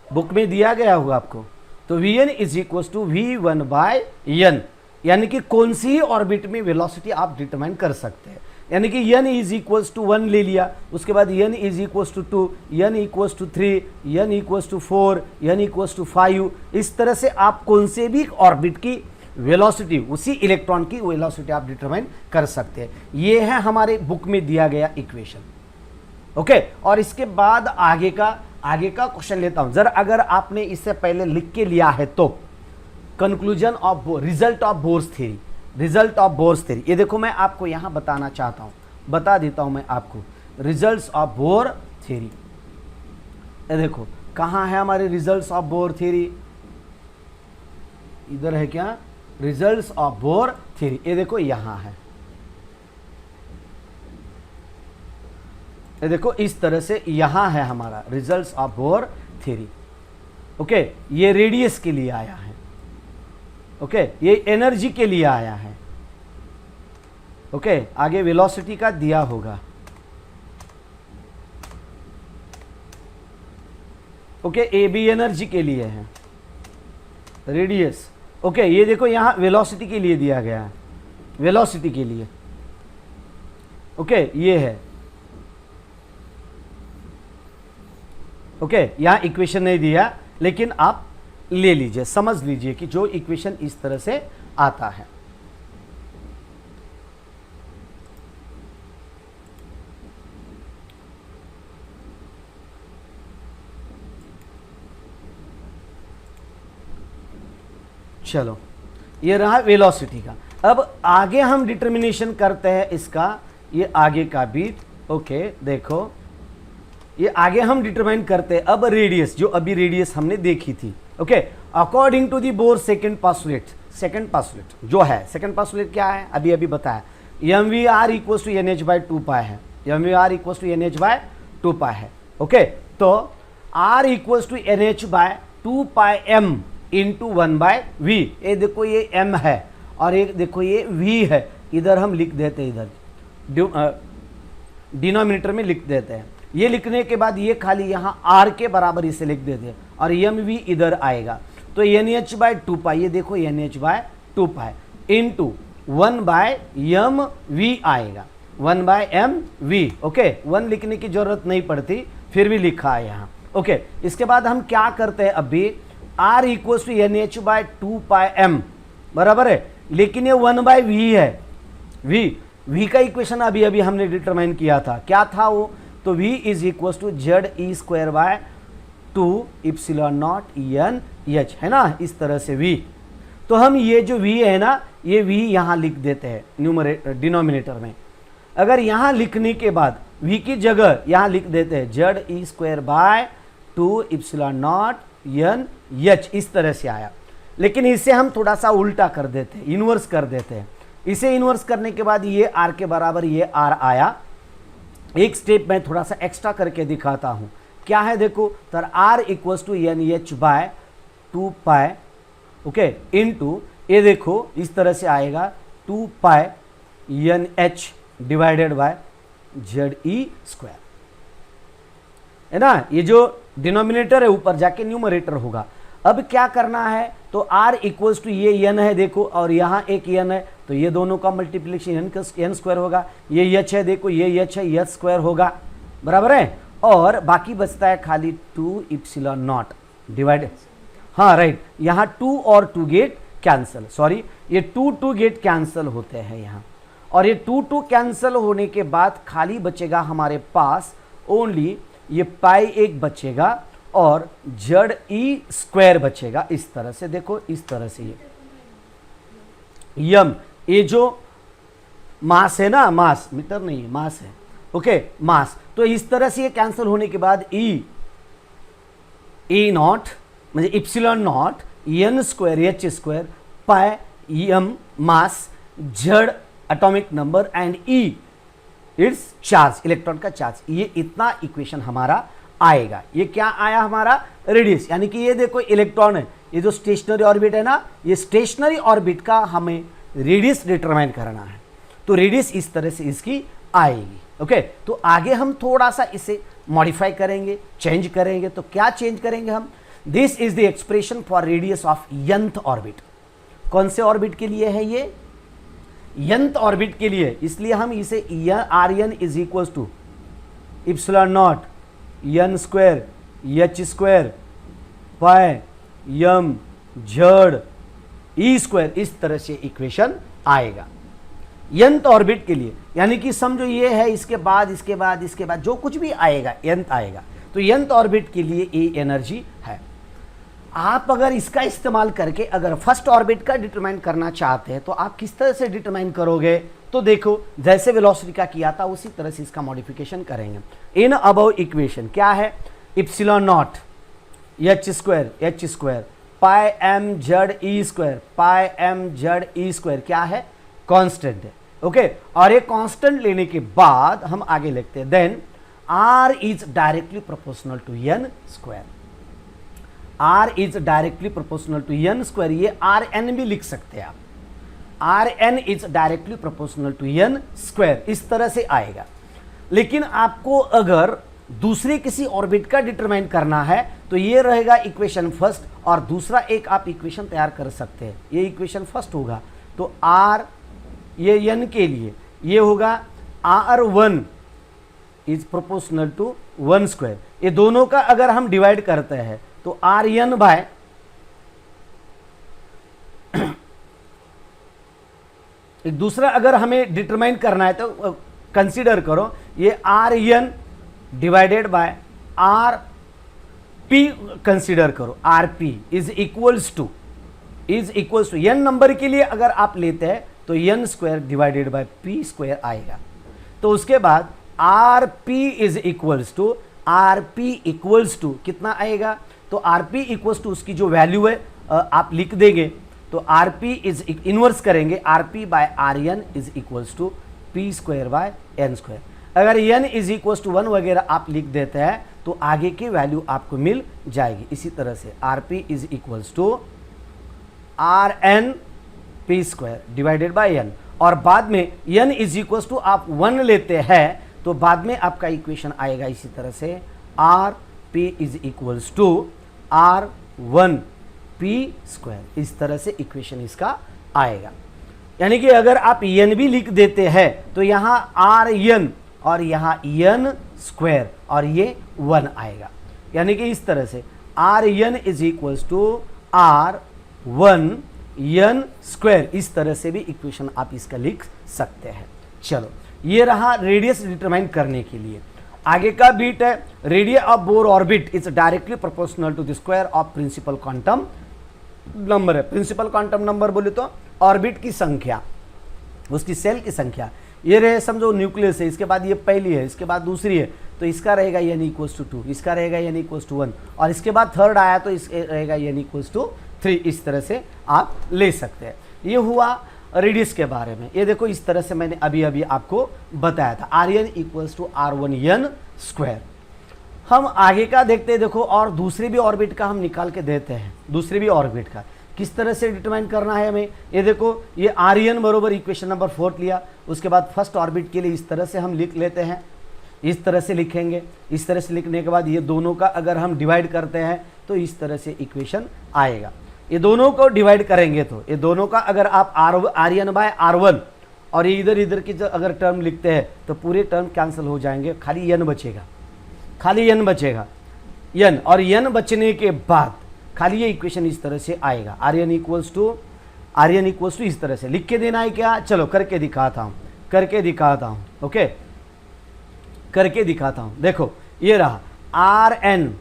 बुक में दिया गया होगा आपको। तो Vn is equals to V1/n, यानी कि कौन सी ऑर्बिट में वेलोसिटी आप डिटरमाइन कर सकते हैं। यानी कि n इज इक्वल्स टू 1 ले लिया, उसके बाद n is equals to 2, n equals to 3, n equals to 4, n equals to 5, इस तरह से आप कौन से भी ऑर्बिट की वेलोसिटी, उसी इलेक्ट्रॉन की वेलोसिटी आप डिटरमाइन कर सकते हैं। ये है हमारे बुक में दिया गया इक्वेशन। ओके, और इसके बाद आगे का क्वेश्चन लेता हूं जरा। अगर आपने इससे पहले लिख के लिया है तो conclusion of result of Bohr's theory, result of Bohr's theory, ये देखो मैं आपको यहां बताना चाहता हूं, बता देता हूं मैं आपको रिजल्ट्स ऑफ बोर थ्योरी। ये देखो कहां है हमारे रिजल्ट्स ऑफ बोर थ्योरी, इधर है क्या? रिजल्ट्स ऑफ बोर थ्योरी, ये देखो यहां है, ये देखो इस तरह से यहां है हमारा results of Bohr theory. Okay, ये रेडियस के लिए आया है, ओके, ये एनर्जी के लिए आया है, ओके, आगे वेलोसिटी का दिया होगा, ओके, ए बी एनर्जी के लिए है, रेडियस, ओके, ये देखो यहां वेलोसिटी के लिए दिया गया है, वेलोसिटी के लिए, ओके, ये है, ओके, यहां इक्वेशन नहीं दिया लेकिन आप ले लीजिए, समझ लीजिए कि जो इक्वेशन इस तरह से आता है। चलो, ये रहा वेलोसिटी का। अब आगे हम डिटर्मिनेशन करते हैं इसका, ये आगे का बीट, ओके, देखो ये आगे हम डिटरमाइन करते हैं अब रेडियस, जो अभी रेडियस हमने देखी थी। Okay, according to the Bohr second postulate, second postulate जो है, सेकंड पासुलेट क्या है अभी अभी बताया, M we R equal to N H by 2 है, M we R equal to N H by 2 है। ओके, तो R equal to N H by 2 M into 1 by V. ये देखो ये एम है और एक देखो ये वी है, इधर हम लिख देते हैं, इधर डिनोमिनेटर में लिख देते हैं। ये लिखने के बाद ये खाली यहाँ आर के बराबर इसे लिख देते हैं और एम वी इधर आएगा, तो एन एच बाय 2 ये देखो N H by 2 into 1 by M V आएगा, 1 बाय एम वी। ओके, 1 लिखने की जरूरत नहीं पड़ती, फिर भी लिखा है यहाँ। ओके, इसके बाद हम क्या करते हैं अभी, R equal to N H by 2 M बराबर है, लेकिन ये 1 बाय वी है, वी का इक्वेशन अभी अभी हमने डिटरमाइन किया था, क्या था वो, तो v is equal to Z E square by 2 epsilon not N H, है ना, इस तरह से v। तो हम ये जो v है ना, ये v यहाँ लिख देते हैं डिनोमिनेटर में। अगर यहाँ लिखने के बाद v की जगह यहाँ लिख देते हैं Z E square by 2 epsilon not N H, इस तरह से आया। लेकिन इसे हम थोड़ा सा उल्टा कर देते हैं, इन्वर्स कर देते हैं। इसे इन्वर्स करने के बाद ये आर के बराबर ये आर आया। एक स्टेप मैं थोड़ा सा एक्स्ट्रा करके दिखाता हूं, क्या है देखो, तो R equal to N H by 2 okay into ये देखो इस तरह से आएगा 2 N H divided by Z E square, है ना। ये जो डिनोमिनेटर है ऊपर जाके न्यूमरेटर होगा। अब क्या करना है, तो r इक्वल्स टू ये n है देखो, और यहाँ एक n है, तो ये दोनों का मल्टीप्लिकेशन n स्क्वायर होगा। ये h है देखो, ये h है, h स्क्वायर होगा, बराबर है। और बाकी बचता है खाली 2 इप्सिलॉन नॉट डिवाइडेड, हाँ राइट, यहाँ 2 और 2 गेट कैंसिल, सॉरी ये 2 गेट कैंसिल होते हैं यहाँ। और ये 2 कैंसिल होने के बाद खाली बचेगा हमारे पास ओनली ये पाई एक बचेगा और जेड ई स्क्वायर बचेगा, इस तरह से देखो, इस तरह से ये जो मास है ना, मास मीटर नहीं मास है, ओके मास, तो इस तरह से ये कैंसिल होने के बाद ई नॉट म्हणजे epsilon not N square H square pi M mass Z atomic number and E its charge, electron का चार्ज, ये इतना इक्वेशन हमारा आएगा। ये क्या आया हमारा, रेडियस, यानी कि ये देखो इलेक्ट्रॉन है, ये जो स्टेशनरी ऑर्बिट है ना, ये स्टेशनरी ऑर्बिट का हमें रेडियस डिटरमाइन करना है, तो रेडियस इस तरह से इसकी आएगी। ओके, तो आगे हम थोड़ा सा इसे मॉडिफाई करेंगे, चेंज करेंगे। तो क्या चेंज करेंगे हम, this is the expression for radius of nth orbit. कौन से ऑर्बिट के लिए है ये, nth ऑर्बिट के लिए, इसलिए हम इसे R N is equal to epsilon not N square H square pi M Z E square, इस तरह से इक्वेशन आएगा nth ऑर्बिट के लिए। यानी कि समझो ये है, इसके बाद इसके बाद इसके बाद जो कुछ भी आएगा nth आएगा, तो nth ऑर्बिट के लिए ये एनर्जी है। आप अगर इसका इस्तेमाल करके अगर फर्स्ट ऑर्बिट का डिटरमाइन करना चाहते हैं तो आप किस तरह से डिटरमाइन करोगे, तो देखो जैसे वेलोसिटी का किया था उसी तरह से इसका मॉडिफिकेशन करेंगे। इन अबव इक्वेशन क्या है, epsilon naught H square pi M Z E square pi M Z E square क्या है, कांस्टेंट है। ओके, और ये कांस्टेंट लेने के बाद हम आगे लिखते हैं, then R is directly proportional to N square, R is directly proportional to N square, ये आर एन भी लिख सकते हैं आप, R N is directly proportional to N square, इस तरह से आएगा। लेकिन आपको अगर दूसरे किसी ऑर्बिट का डिटरमाइन करना है तो ये रहेगा इक्वेशन फर्स्ट, और दूसरा एक आप इक्वेशन तैयार कर सकते हैं। ये इक्वेशन फर्स्ट होगा, तो आर ये एन के लिए ये होगा R1 is proportional to 1 square. ये दोनों का अगर हम डिवाइड करते हैं तो आर एन बाय दूसरा अगर हमें डिटरमाइन करना है तो कंसीडर करो ये R N divided by R P consider करो, R P is equals to N number के लिए अगर आप लेते हैं तो N square divided by P square आएगा। तो उसके बाद R P is equals to कितना आएगा, तो आर पी इक्वल्स टू उसकी जो वैल्यू है आप लिख देंगे, तो आर पी इज इनवर्स करेंगे, R P by R N is equals to P square by N square. अगर एन इज इक्वल्स टू 1 वगैरह आप लिख देते हैं तो आगे की वैल्यू आपको मिल जाएगी। इसी तरह से R P is equals to R N P square divided by N, और बाद में एन इज इक्वल्स टू आप 1 लेते हैं तो बाद में आपका इक्वेशन आएगा इसी तरह से R P is equals to R 1 P square. इस तरह से इक्वेशन इसका आएगा। यानी कि अगर आप एन भी लिख देते हैं तो यहां आर एन और यहां एन स्क्वायर और ये 1 आएगा। यानी कि इस तरह से R N is equals to R 1 N square, इस तरह से भी इक्वेशन आप इसका लिख सकते हैं। चलो, ये रहा रेडियस डिटरमाइन करने के लिए। आगे का बीट है radius of Bohr orbit is directly proportional to the square of principal quantum number है। प्रिंसिपल क्वांटम नंबर बोले तो ऑर्बिट की संख्या, उसकी सेल की संख्या। ये रहे समझो न्यूक्लियस है, इसके बाद ये पहली है, इसके बाद दूसरी है, तो इसका रहेगा एन इक्वल्स टू 2, इसका रहेगा एन इक्वल्स टू 1, और इसके बाद थर्ड आया तो इसके रहेगा एन इक्वल्स टू 3। इस तरह से आप ले सकते हैं। ये हुआ रेडियस के बारे में। ये देखो इस तरह से मैंने अभी अभी आपको बताया था R N equals to R 1 N square. हम आगे का देखते हैं, देखो, और दूसरे भी ऑर्बिट का हम निकाल के देते हैं। दूसरे भी ऑर्बिट का किस तरह से डिटरमाइन करना है हमें, ये देखो, ये आर एन बरोबर इक्वेशन नंबर 4 लिया। उसके बाद फर्स्ट ऑर्बिट के लिए इस तरह से हम लिख लेते हैं, इस तरह से लिखेंगे। इस तरह से लिखने के बाद ये दोनों का अगर हम डिवाइड करते हैं तो इस तरह से इक्वेशन आएगा। ये दोनों को डिवाइड करेंगे तो ये दोनों का अगर आप आर एन बाय आर 1 और ये इधर इधर की अगर टर्म लिखते हैं तो पूरे टर्म कैंसिल हो जाएंगे, खाली एन बचेगा, खाली एन बचेगा, एन, और एन बचने के बाद खाली ये इक्वेशन इस तरह से आएगा। आर एन इक्वल्स टू इस तरह से लिख के देना है क्या? चलो करके दिखाता हूँ, ओके, करके दिखाता हूँ। देखो ये रहा R N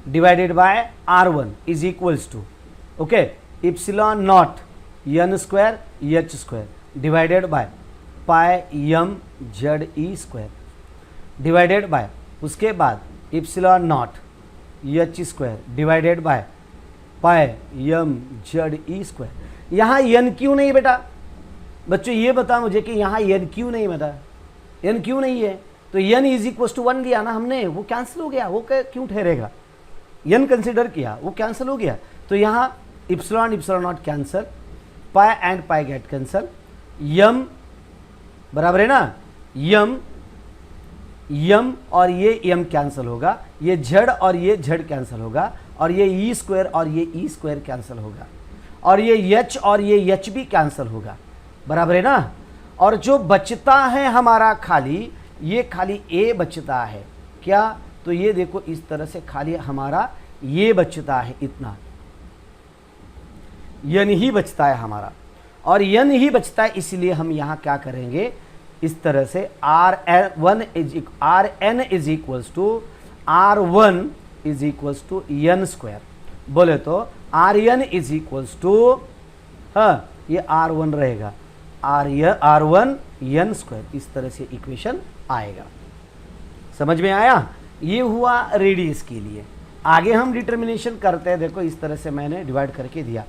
divided by R 1 is equals to, okay, epsilon not N square H square divided by pi M Z E square divided by, उसके बाद epsilon naught H square divided by pi M Z E square. यहाँ N क्यों नहीं बेटा? बच्चों ये बता मुझे कि यहाँ एन क्यों नहीं बता, एन क्यों नहीं है? तो एन इज इक्वल टू 1 लिया ना हमने, वो कैंसिल हो गया, वो क्यों ठहरेगा? एन कंसिडर किया, वो कैंसिल हो गया। तो यहाँ epsilon not cancel, pi and pi get cancel, यम बराबर है ना, यम और ये यम कैंसिल होगा, ये जेड और ये जेड कैंसिल होगा, और ये ई स्क्वायर और ये ई स्क्वायर कैंसिल होगा, और ये एच और ये एच भी कैंसिल होगा, बराबर है ना। और जो बचता है हमारा खाली, ये खाली ए बचता है क्या? तो ये देखो इस तरह से खाली हमारा ये बचता है, इतना यन ही बचता है हमारा, और यन ही बचता है, इसलिए हम यहाँ क्या करेंगे, इस तरह से R N is equals to R 1 is equals to N square. बोले तो R N is equals to, हाँ, ये आर 1 रहेगा, आर 1 एन स्क्वायर। इस तरह से इक्वेशन आएगा। समझ में आया? ये हुआ रेडियस के लिए। आगे हम डिटर्मिनेशन करते हैं। देखो इस तरह से मैंने डिवाइड करके दिया।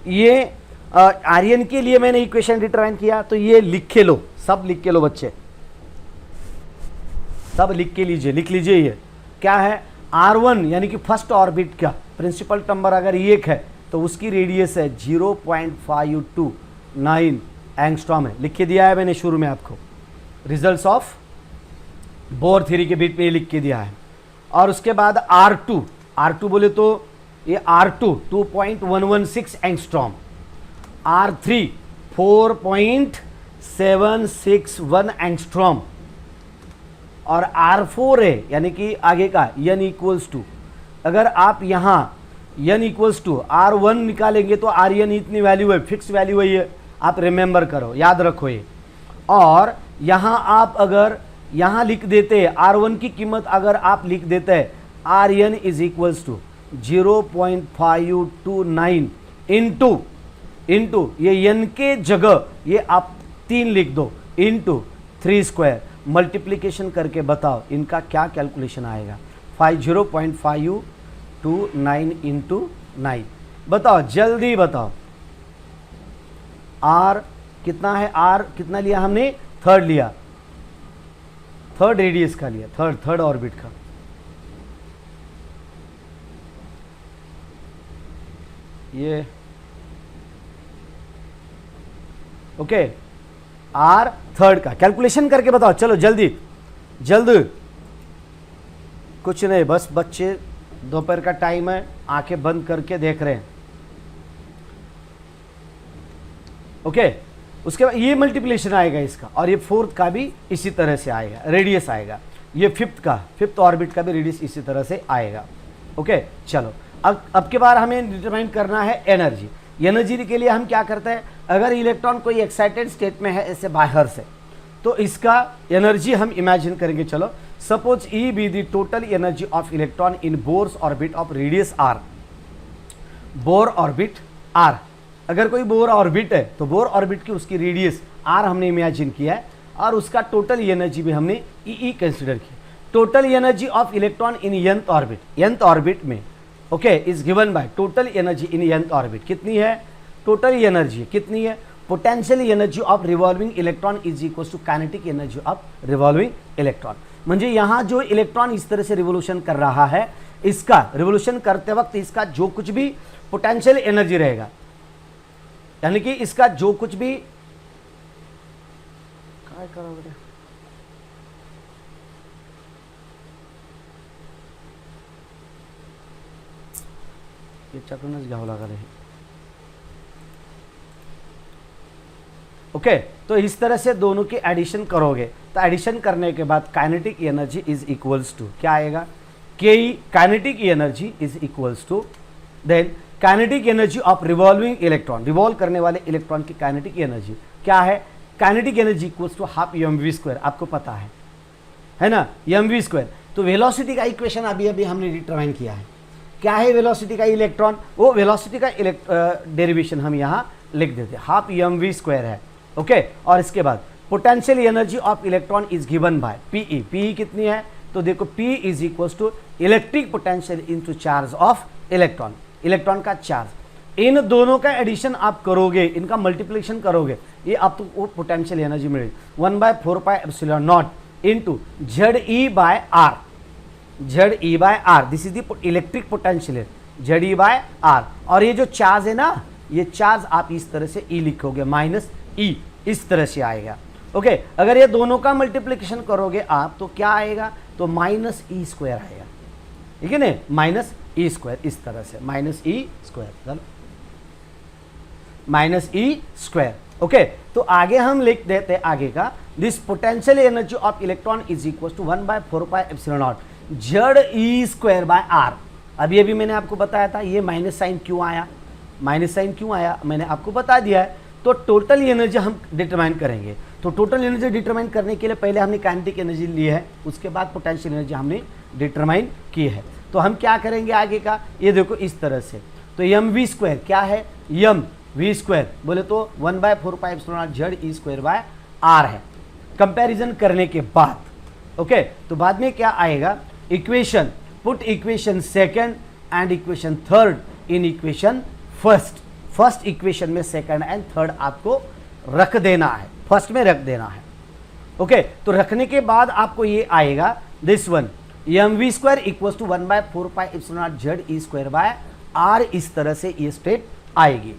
ये आर एन के लिए मैंने इक्वेशन डिटरमाइन किया, तो ये लिख के लो, सब लिख के लो बच्चे, सब लिख के लीजिए, लिख लीजिए। ये क्या है? R1 यानी कि फर्स्ट ऑर्बिट का प्रिंसिपल नंबर अगर 1 है तो उसकी रेडियस है 0.529 एंगस्ट्रॉम है। लिख के दिया है मैंने शुरू में आपको, रिजल्ट्स ऑफ बोर थ्योरी के बीच में लिख के दिया है। और उसके बाद R2 बोले तो ये R2 2.116 एंगस्ट्रॉम, R3 4.761 एंगस्ट्रॉम, और R4 है यानी कि आगे का n इक्वल्स टू, अगर आप यहाँ n इक्वल्स टू R1 निकालेंगे तो RN इतनी वैल्यू है, फिक्स वैल्यू है, ये आप रिमेंबर करो, याद रखो ये। और यहाँ आप अगर यहाँ लिख देते हैं R1 की कीमत, अगर आप लिख देते हैं RN is equals to 0.529 into ये n के जगह ये आप 3 लिख दो, इंटू 3 स्क्वायर, मल्टीप्लिकेशन करके बताओ इनका क्या कैलकुलेशन आएगा। 0.529 इंटू 9, बताओ जल्दी बताओ, आर कितना है, आर कितना लिया हमने, थर्ड लिया, थर्ड रेडियस का लिया, थर्ड ऑर्बिट का। ये ओके, आर थर्ड का कैलकुलेशन करके बताओ, चलो जल्दी जल्द, कुछ नहीं, बस बच्चे दोपहर का टाइम है, आंखें बंद करके देख रहे हैं। ओके, उसके बाद ये मल्टीप्लिकेशन आएगा इसका, और ये फोर्थ का भी इसी तरह से आएगा, रेडियस आएगा। ये फिफ्थ ऑर्बिट का भी रेडियस इसी तरह से आएगा। ओके, चलो अब के बार हमें डिटरमाइन करना है एनर्जी। एनर्जी के लिए हम क्या करते हैं, अगर इलेक्ट्रॉन कोई एक्साइटेड स्टेट में है ऐसे बाहर से, तो इसका एनर्जी हम इमेजिन करेंगे। चलो, suppose E be the total energy of electron in Bohr's orbit of radius R. Bohr orbit R, अगर कोई बोर ऑर्बिट है तो बोर ऑर्बिट की उसकी रेडियस आर हमने इमेजिन किया है, और उसका टोटल एनर्जी भी हमने ई कंसिडर किया। Total energy of electron in nth orbit, nth orbit में okay is given by total energy in nth orbit कितनी है, टोटल एनर्जी कितनी है, potential energy of revolving electron is equal to kinetic energy of revolving electron. म्हणजे यहां जो electron इस तरह से रिवोल्यूशन कर रहा है, इसका रिवोल्यूशन करते वक्त इसका जो कुछ भी पोटेंशियल एनर्जी रहेगा, यानी कि इसका जो कुछ भी काय करावं रे, याच्याकडूनच घ्यावं लागेल हे। ओके, तो इस तरह से दोनों की एडिशन करोगे, तो एडिशन करने के बाद kinetic energy is equals to क्या आएगा, के kinetic energy is equals to then kinetic energy of revolving electron, revolve करने वाले इलेक्ट्रॉन की काइनेटिक एनर्जी क्या है, kinetic energy equals to half mv², आपको पता है ना, mv²। तो वेलोसिटी का इक्वेशन अभी अभी हमने डिटरमाइन किया है, क्या है वेलोसिटी का इलेक्ट्रॉन, वो वेलोसिटी का डेरिवेशन हम यहाँ लिख देते हैं, हाफ mv² है। ओके, और इसके बाद potential energy of electron is given by PE, PE कितनी है, तो देखो P is equals to electric potential into charge of electron, electron का चार्ज। इन दोनों का एडिशन आप करोगे, इनका मल्टीप्लिकेशन करोगे, ये आपको वो पोटेंशियल एनर्जी मिलेगी 1/4πε0 into ZE/R, ZE/R, this is the electric potential, ZE/R। और ये जो चार्ज है ना, ये चार्ज आप इस तरह से E लिखोगे, -E इस तरह से आएगा। ओके, अगर ये दोनों का मल्टीप्लिकेशन करोगे आप तो क्या आएगा, तो -E² आएगा, ठीक है ना, -E² इस तरह से, -E², -E²। ओके, तो आगे हम लिख देते हैं आगे का, this potential energy of electron is equal to 1/4πε0 ZE²/R। अभी अभी मैंने आपको बताया था ये माइनस साइन क्यों आया, माइनस साइन क्यों आया मैंने आपको बता दिया है। तो टोटल एनर्जी हम डिटरमाइन करेंगे, तो टोटल एनर्जी डिटरमाइन करने के लिए पहले हमने काइनेटिक एनर्जी ली है, उसके बाद पोटेंशियल एनर्जी हमने डिटरमाइन की है। तो हम क्या करेंगे आगे का, ये देखो इस तरह से, तो mv² क्या है, mv² बोले तो 1/4πε0 ZE²/R है, कंपैरिजन करने के बाद। ओके, तो बाद में क्या आएगा, equation, put equation second and equation third in equation first, first equation में सेकंड एंड थर्ड आपको रख देना है, फर्स्ट में रख देना है। ओके, तो रखने के बाद आपको ये आएगा this one, mv² equals to 1/4πε0 ZE²/R, इस तरह से ये स्टेप आएगी।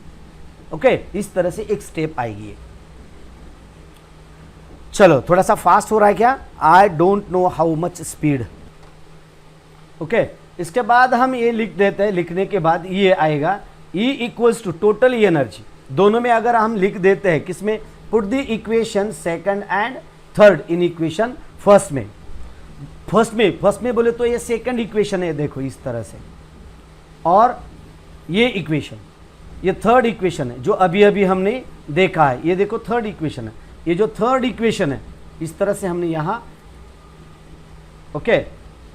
ओके, इस तरह से एक स्टेप आएगी। चलो थोड़ा सा फास्ट हो रहा है क्या, I don't know how much speed. Okay, इसके बाद हम ये लिख देते हैं, लिखने के बाद ये आएगा E equals to total energy, दोनों में अगर हम लिख देते हैं किसमें, put the equation second and third in equation first में, फर्स्ट में बोले तो ये सेकंड इक्वेशन है, देखो इस तरह से, और ये इक्वेशन, ये थर्ड इक्वेशन है जो अभी अभी हमने देखा है, ये देखो थर्ड इक्वेशन है, ये जो थर्ड इक्वेशन है इस तरह से हमने यहां। ओके,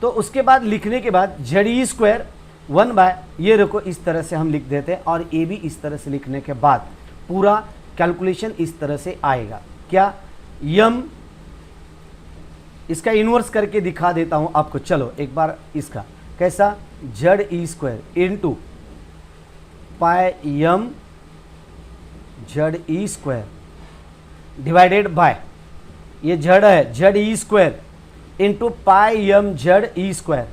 तो उसके बाद लिखने के बाद ZE² 1/, ये देखो इस तरह से हम लिख देते हैं, और ये भी इस तरह से लिखने के बाद पूरा कैलकुलेशन इस तरह से आएगा। क्या, यम, इसका इन्वर्स करके दिखा देता हूं आपको, चलो एक बार इसका कैसा, ZE² into πm Z E square divided by, ये जेड है Z E square into pi M Z E square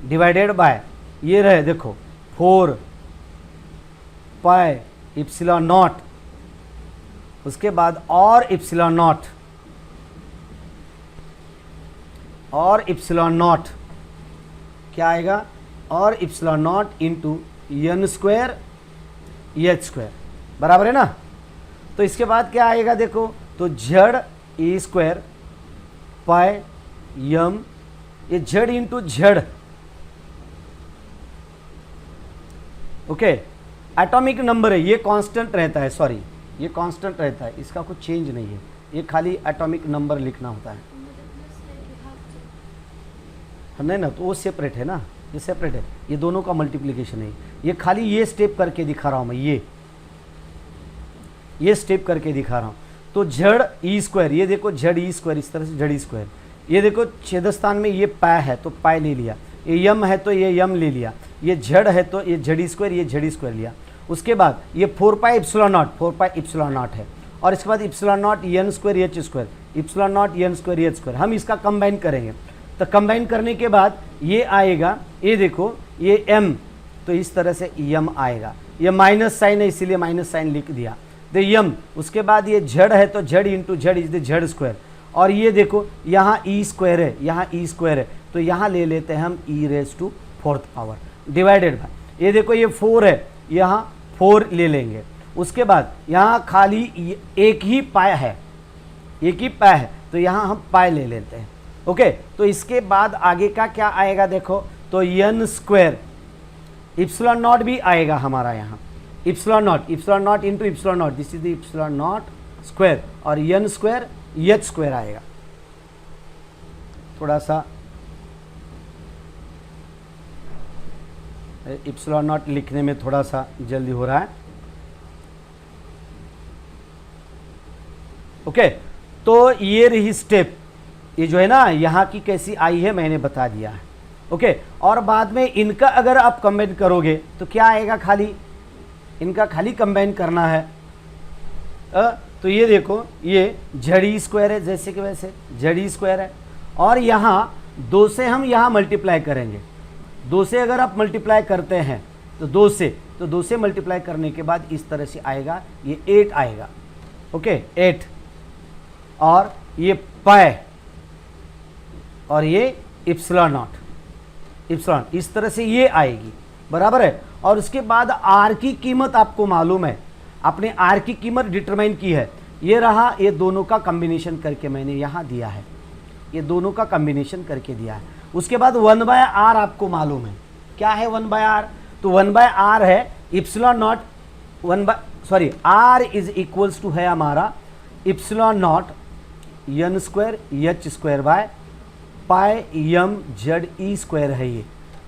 divided by, ये रहे देखो 4 पाई इप्सिलॉन नॉट, उसके बाद और इप्सिलॉन नॉट, और इप्सिलॉन नॉट क्या आएगा, और epsilon naught into N square H square, बराबर है ना। तो इसके बाद क्या आएगा देखो, तो Z E square pi M, ये Z into Z, okay. Atomic number है, ये कांस्टेंट रहता है, सॉरी ये कांस्टेंट रहता है, इसका कुछ चेंज नहीं है, ये खाली एटॉमिक नंबर लिखना होता है। नहीं ना, तो वो सेपरेट है ना, ये सेपरेट है, ये दोनों का मल्टीप्लिकेशन है, ये खाली ये स्टेप करके दिखा रहा हूं मैं, ये स्टेप करके दिखा रहा हूं। तो जेड ई स्क्वायर, ये देखो जेड ई स्क्वायर, इस तरह से जेड ई स्क्वायर, ये देखो छेदस्थान में ये पाई है तो पाई ले लिया, ये यम है तो ये यम ले लिया, ये जेड है तो ये जेड ई स्क्वायर, ये जेड ई स्क्वायर लिया। उसके बाद ये 4 pi epsilon not, 4 pi epsilon not है, और इसके बाद epsilon not N square H square, epsilon not N square H square, हम इसका कंबाइन करेंगे। तो कंबाइन करने के बाद ये आएगा, ये देखो ये m, तो इस तरह से m आएगा, ये माइनस साइन है इसीलिए माइनस साइन लिख दिया, तो m। उसके बाद ये z है तो z into Z is the Z square, और ये देखो यहाँ e स्क्वायर है, यहाँ e स्क्वायर है, तो यहाँ ले लेते हैं हम e raise to 4th power divided by, ये देखो ये 4 है, यहाँ 4 ले लेंगे। उसके बाद यहाँ खाली एक ही पाई है, एक ही पाई है, तो यहाँ हम पाई ले लेते हैं, ओके। तो इसके बाद आगे का क्या आएगा देखो, तो एन स्क्वायर इप्सिलॉन नॉट भी आएगा हमारा यहाँ, epsilon naught into epsilon not, this is the epsilon not square, और एन स्क्वायर एच स्क्वायर आएगा। थोड़ा सा इप्सिलॉन नॉट लिखने में थोड़ा सा जल्दी हो रहा है, ओके। तो ये रही स्टेप, ये जो है ना यहाँ की कैसी आई है मैंने बता दिया है, ओके। और बाद में इनका अगर आप कंबाइन करोगे तो क्या आएगा, खाली इनका खाली कंबाइन करना है। तो ये देखो ये जेड ई स्क्वायर है, जैसे कि वैसे जेड ई स्क्वायर है, और यहाँ 2 से हम यहाँ मल्टीप्लाई करेंगे, 2 से अगर आप मल्टीप्लाई करते हैं तो 2 से मल्टीप्लाई करने के बाद इस तरह से आएगा, ये 8 आएगा, ओके 8, और ये पाई और ये इप्सिलॉन नॉट, इप्सिलॉन इस तरह से ये आएगी, बराबर है। और उसके बाद आर की कीमत आपको मालूम है, आपने आर की कीमत डिटरमाइन की है, ये रहा, ये दोनों का कॉम्बिनेशन करके मैंने यहाँ दिया है, ये दोनों का कॉम्बिनेशन करके दिया है। उसके बाद 1/r आपको मालूम है, क्या है 1/r, तो 1/r है epsilon naught r is equals to है हमारा epsilon not N square H square by pi M Z E square है। ये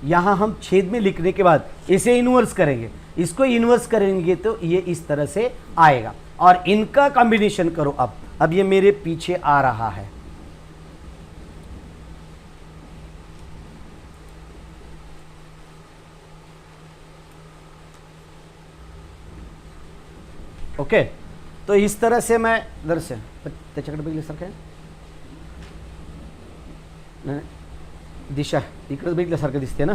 यहाँ हम छेद में लिखने के बाद इसे इन्वर्स करेंगे, इसको इन्वर्स करेंगे तो ये इस तरह से आएगा, और इनका कॉम्बिनेशन करो। अब ये मेरे पीछे आ रहा है, ओके। तो इस तरह से मैं इधर से त्याच्याकडे बघितलं सारखं आहे, दिशा इकडे बघितल्यासारखं दिसते ना,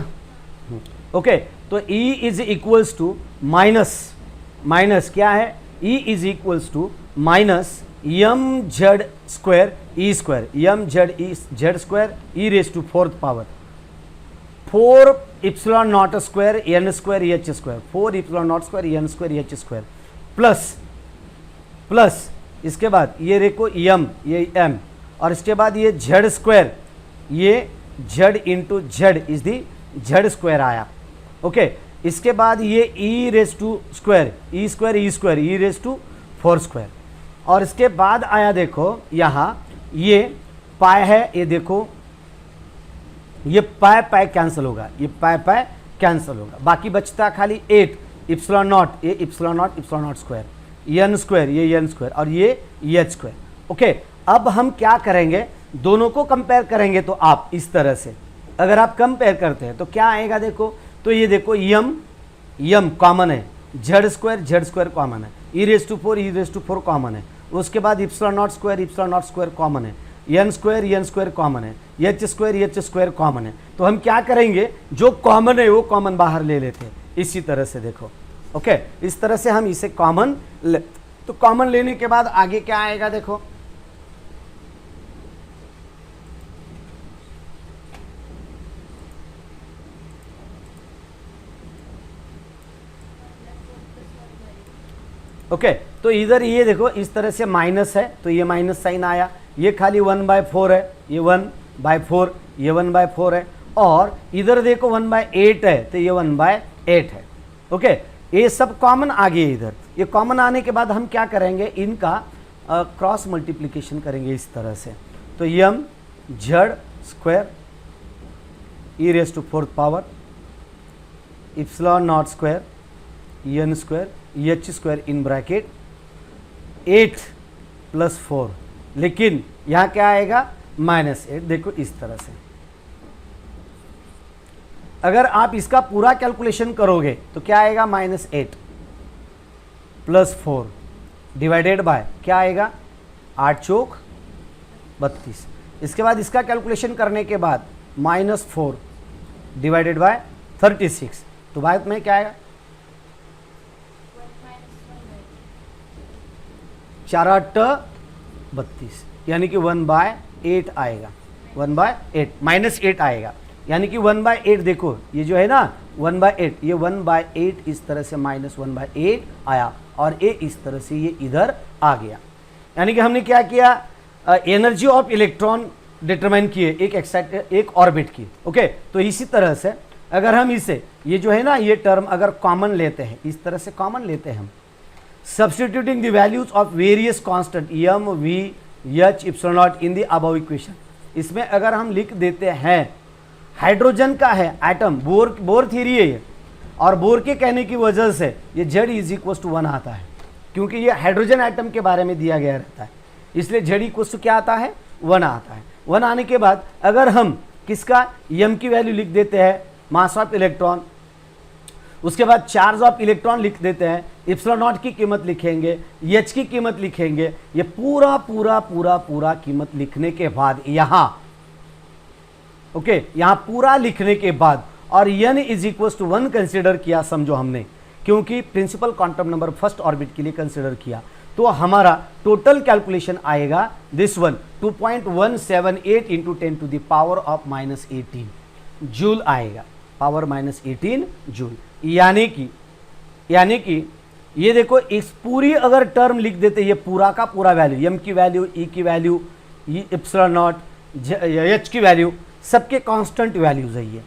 ओके। तो E is equals to minus क्या है, E is equals to minus M Z square E square, M Z E Z square E raise to 4th power 4 epsilon not square N square H square, 4 epsilon not square N square H square plus इसके बाद ये देखो M, ये M, और इसके बाद ये Z square, ये Z into Z is the Z square okay, ओके। इसके बाद ये E raise to square E square E square E raise to 4 square, और इसके बाद आया देखो यहाँ ये पाई है, ये देखो ये पाई कैंसिल होगा, ये पाई कैंसिल होगा, बाकी बचता खाली 8 इप्सिलॉन नॉट, ये epsilon not square N square, ये एन स्क्वायर, और ये एच स्क्वायर, ओके। अब हम क्या करेंगे, दोनों को कंपेयर करेंगे। तो आप इस तरह से अगर आप कंपेयर करते हैं तो क्या आएगा देखो, तो ये देखो यम कॉमन है, जेड स्क्वायर कॉमन है, e⁴ कॉमन है, उसके बाद इप्सिलॉन नॉट स्क्वायर कॉमन है, एन स्क्वायर कॉमन है, एच स्क्वायर कॉमन है। तो हम क्या करेंगे, जो कॉमन है वो कॉमन बाहर ले लेते हैं, इसी तरह से देखो। ओके, इस तरह से हम इसे कॉमन ले, तो कॉमन लेने के बाद आगे क्या आएगा देखो, ओके तो इधर ये देखो इस तरह से माइनस है, तो ये माइनस साइन आया, ये खाली 1/4 है, ये 1/4, ये 1/4 है, और इधर देखो 1/8 है, तो ये 1/8 है। ओके, ये सब कॉमन आ गए इधर। ये कॉमन आने के बाद हम क्या करेंगे, इनका क्रॉस मल्टीप्लिकेशन करेंगे इस तरह से। तो यम Z square e⁴ epsilon not square N square H square in bracket 8 + 4, लेकिन यहां क्या आएगा -8। देखो इस तरह से अगर आप इसका पूरा कैलकुलेशन करोगे तो क्या आएगा, -8 + 4 डिवाइडेड बाय क्या आएगा, 8 चौक 32। इसके बाद इसका कैलकुलेशन करने के बाद -4 डिवाइडेड बाय 36, तो बाद में क्या आएगा, 4 8 32, यानी कि 1/8 आएगा, 1/8 -8 आएगा, यानी कि 1/8। देखो ये जो है ना 1/8, ये 1/8 इस तरह से -1/8 आया, और ये इस तरह से ये इधर आ गया। यानी कि हमने क्या किया, एनर्जी ऑफ इलेक्ट्रॉन डिटरमाइन किए एक ऑर्बिट की। ओके, तो इसी तरह से अगर हम इसे ये जो है ना ये टर्म अगर कॉमन लेते हैं, इस तरह से कॉमन लेते हैं हम, substituting the values of various constant M V H epsilon naught in the above equation, इसमें अगर हम लिख देते हैं, हाइड्रोजन का है एटम, बोर थ्योरी है ये, और बोर के कहने की वजह से ये Z = 1 आता है, क्योंकि ये हाइड्रोजन एटम के बारे में दिया गया रहता है, इसलिए Z = क्या आता है, 1 आता है। 1 आने के बाद अगर हम किसका m की वैल्यू लिख देते हैं, मास ऑफ इलेक्ट्रॉन, उसके बाद चार्ज ऑफ इलेक्ट्रॉन लिख देते हैं, इप्सिलॉन नॉट की कीमत लिखेंगे, H की कीमत लिखेंगे, ये पूरा कीमत लिखने के बाद यहाँ यहाँ पूरा लिखने के बाद और n = 1 कंसिडर किया, समझो हमने, क्योंकि principal quantum number first orbit के लिए कंसिडर किया, तो हमारा टोटल कैलकुलेशन आएगा दिस वन 2.178 × 10⁻⁻18 जूल आएगा, पावर -18 जूल। यानी कि ये देखो इस पूरी अगर टर्म लिख देते, ये पूरा का पूरा वैल्यू, m की वैल्यू, e की वैल्यू, इप्सिलॉन नॉट, h की वैल्यू, सबके कांस्टेंट वैल्यूज है, ये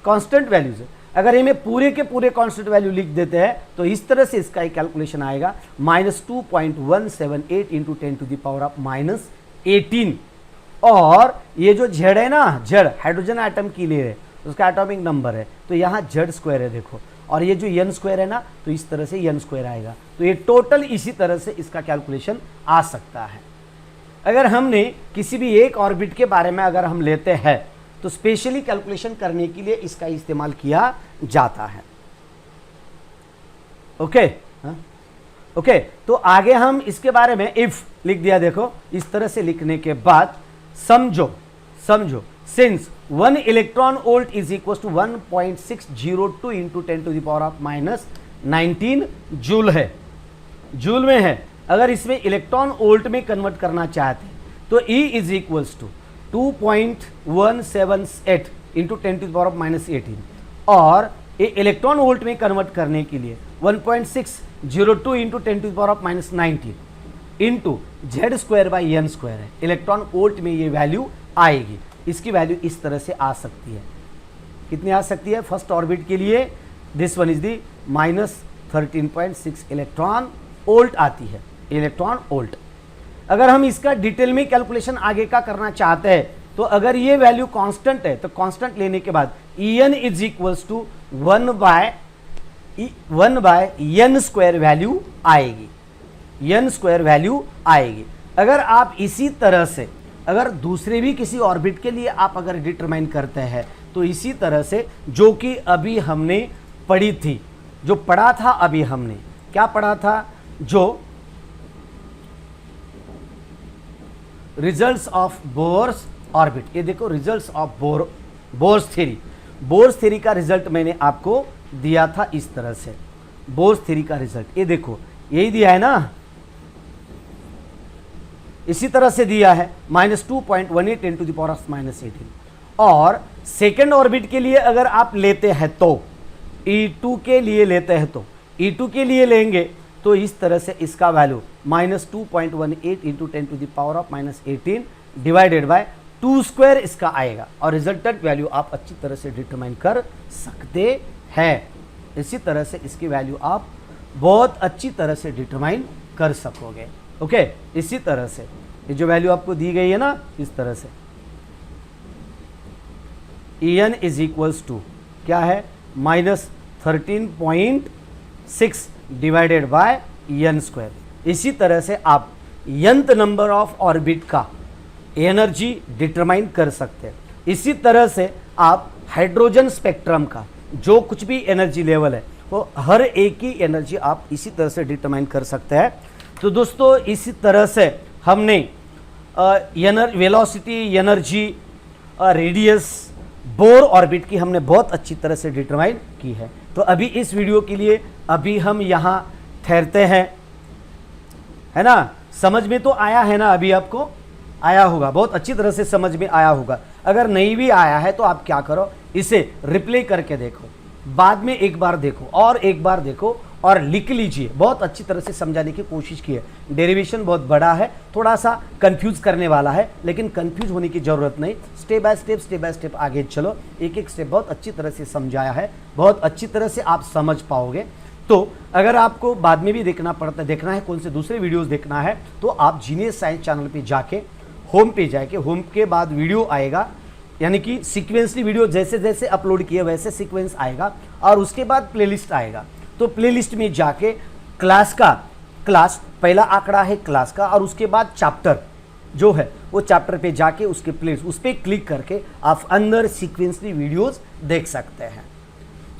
कांस्टेंट वैल्यूज है। अगर इनमें पूरे के पूरे कांस्टेंट वैल्यू लिख देते हैं तो इस तरह से इसका एक कैलकुलेशन आएगा -2.178 × 10⁻⁻18। और ये जो Z है ना, Z हाइड्रोजन एटम के लिए है, उसका एटॉमिक नंबर है, तो यहाँ Z² है देखो, और ये जो n² है ना, तो इस तरह से n² आएगा। तो ये टोटल इसी तरह से इसका कैलकुलेशन आ सकता है। अगर हमने किसी भी एक ऑर्बिट के बारे में अगर हम लेते हैं तो स्पेशली कैलकुलेशन करने के लिए इसका इस्तेमाल किया जाता है। ओके, तो आगे हम इसके बारे में इफ लिख दिया, देखो इस तरह से लिखने के बाद समझो सिंस 1 इलेक्ट्रॉन वोल्ट = 1.602 × 10⁻⁻19 जूल है, जूल में है। अगर इसमें इलेक्ट्रॉन वोल्ट में कन्वर्ट करना चाहते तो E = 2.178 × 10⁻⁻18, और ये इलेक्ट्रॉन वोल्ट में कन्वर्ट करने के लिए 1.602 × 10⁻⁻19 इंटू Z² है। इलेक्ट्रॉन वोल्ट में ये वैल्यू आएगी, इसकी वैल्यू इस तरह से आ सकती है। कितनी आ सकती है, फर्स्ट ऑर्बिट के लिए this one is the -13.6 electron volt आती है, इलेक्ट्रॉन वोल्ट। अगर हम इसका डिटेल में कैलकुलेशन आगे का करना चाहते हैं तो अगर ये वैल्यू कांस्टेंट है तो कांस्टेंट लेने के बाद En = 1/n² वैल्यू आएगी, n² वैल्यू आएगी। अगर आप इसी तरह से अगर दूसरे भी किसी ऑर्बिट के लिए आप अगर डिटरमाइन करते हैं तो इसी तरह से, जो कि अभी हमने पढ़ी थी, जो पढ़ा था अभी हमने क्या पढ़ा था, जो रिजल्ट्स ऑफ बोर्स ऑर्बिट, ये देखो रिजल्ट्स ऑफ बोर्स थ्योरी का रिजल्ट मैंने आपको दिया था इस तरह से। बोर्स थ्योरी का रिजल्ट ये देखो, यही दिया है ना, इसी तरह से दिया है -2.18 × 10⁻⁻18। और सेकेंड ऑर्बिट के लिए अगर आप लेते हैं तो E2 के लिए लेते हैं तो E2 के लिए लेंगे तो इस तरह से इसका वैल्यू -2.18 × 10⁻⁻18 डिवाइडेड बाय 2² इसका आएगा, और रिजल्टेंट वैल्यू आप अच्छी तरह से डिटरमाइन कर सकते हैं। इसी तरह से इसकी वैल्यू आप बहुत अच्छी तरह से डिटरमाइन कर सकोगे। ओके, इसी तरह से ये जो वैल्यू आपको दी गई है ना, इस तरह से En इज इक्वल्स टू क्या है, -13.6 डिवाइडेड बाय n²। इसी तरह से आप nth नंबर ऑफ ऑर्बिट का एनर्जी डिटरमाइन कर सकते हैं। इसी तरह से आप हाइड्रोजन स्पेक्ट्रम का जो कुछ भी एनर्जी लेवल है वो हर एक की एनर्जी आप इसी तरह से डिटरमाइन कर सकते हैं। तो दोस्तों इसी तरह से हमने velocity, energy, radius, Bohr orbit की हमने बहुत अच्छी तरह से डिटरमाइन की है। तो अभी इस वीडियो के लिए अभी हम यहाँ ठहरते हैं, है ना। समझ में तो आया है ना, अभी आपको आया होगा, बहुत अच्छी तरह से समझ में आया होगा। अगर नहीं भी आया है तो आप क्या करो, इसे रिप्ले करके देखो, बाद में एक बार देखो और एक बार देखो और लिख लीजिए। बहुत अच्छी तरह से समझाने की कोशिश की है। डेरिवेशन बहुत बड़ा है, थोड़ा सा कंफ्यूज करने वाला है, लेकिन कंफ्यूज होने की जरूरत नहीं। स्टेप बाय स्टेप आगे चलो। एक एक स्टेप बहुत अच्छी तरह से समझाया है, बहुत अच्छी तरह से आप समझ पाओगे। तो अगर आपको बाद में भी देखना है कौन से दूसरे वीडियोस देखना है, तो आप जीनियस साइंस चैनल पे जाके होम पे जाके, होम के बाद वीडियो आएगा, यानी कि सीक्वेंसली वीडियो जैसे जैसे अपलोड किए वैसे सीक्वेंस आएगा, और उसके बाद प्लेलिस्ट आएगा। तो प्लेलिस्ट में जाके क्लास पहला आंकड़ा है क्लास का, और उसके बाद चैप्टर जो है वो चैप्टर पे जाके उसके प्लेलिस्ट उस पर क्लिक करके आप अंदर सीक्वेंसली वीडियोस देख सकते हैं।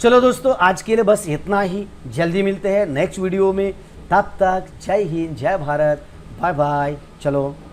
चलो दोस्तों, आज के लिए बस इतना ही। जल्दी मिलते हैं नेक्स्ट वीडियो में, तब तक जय हिंद, जय भारत, बाय बाय। चलो।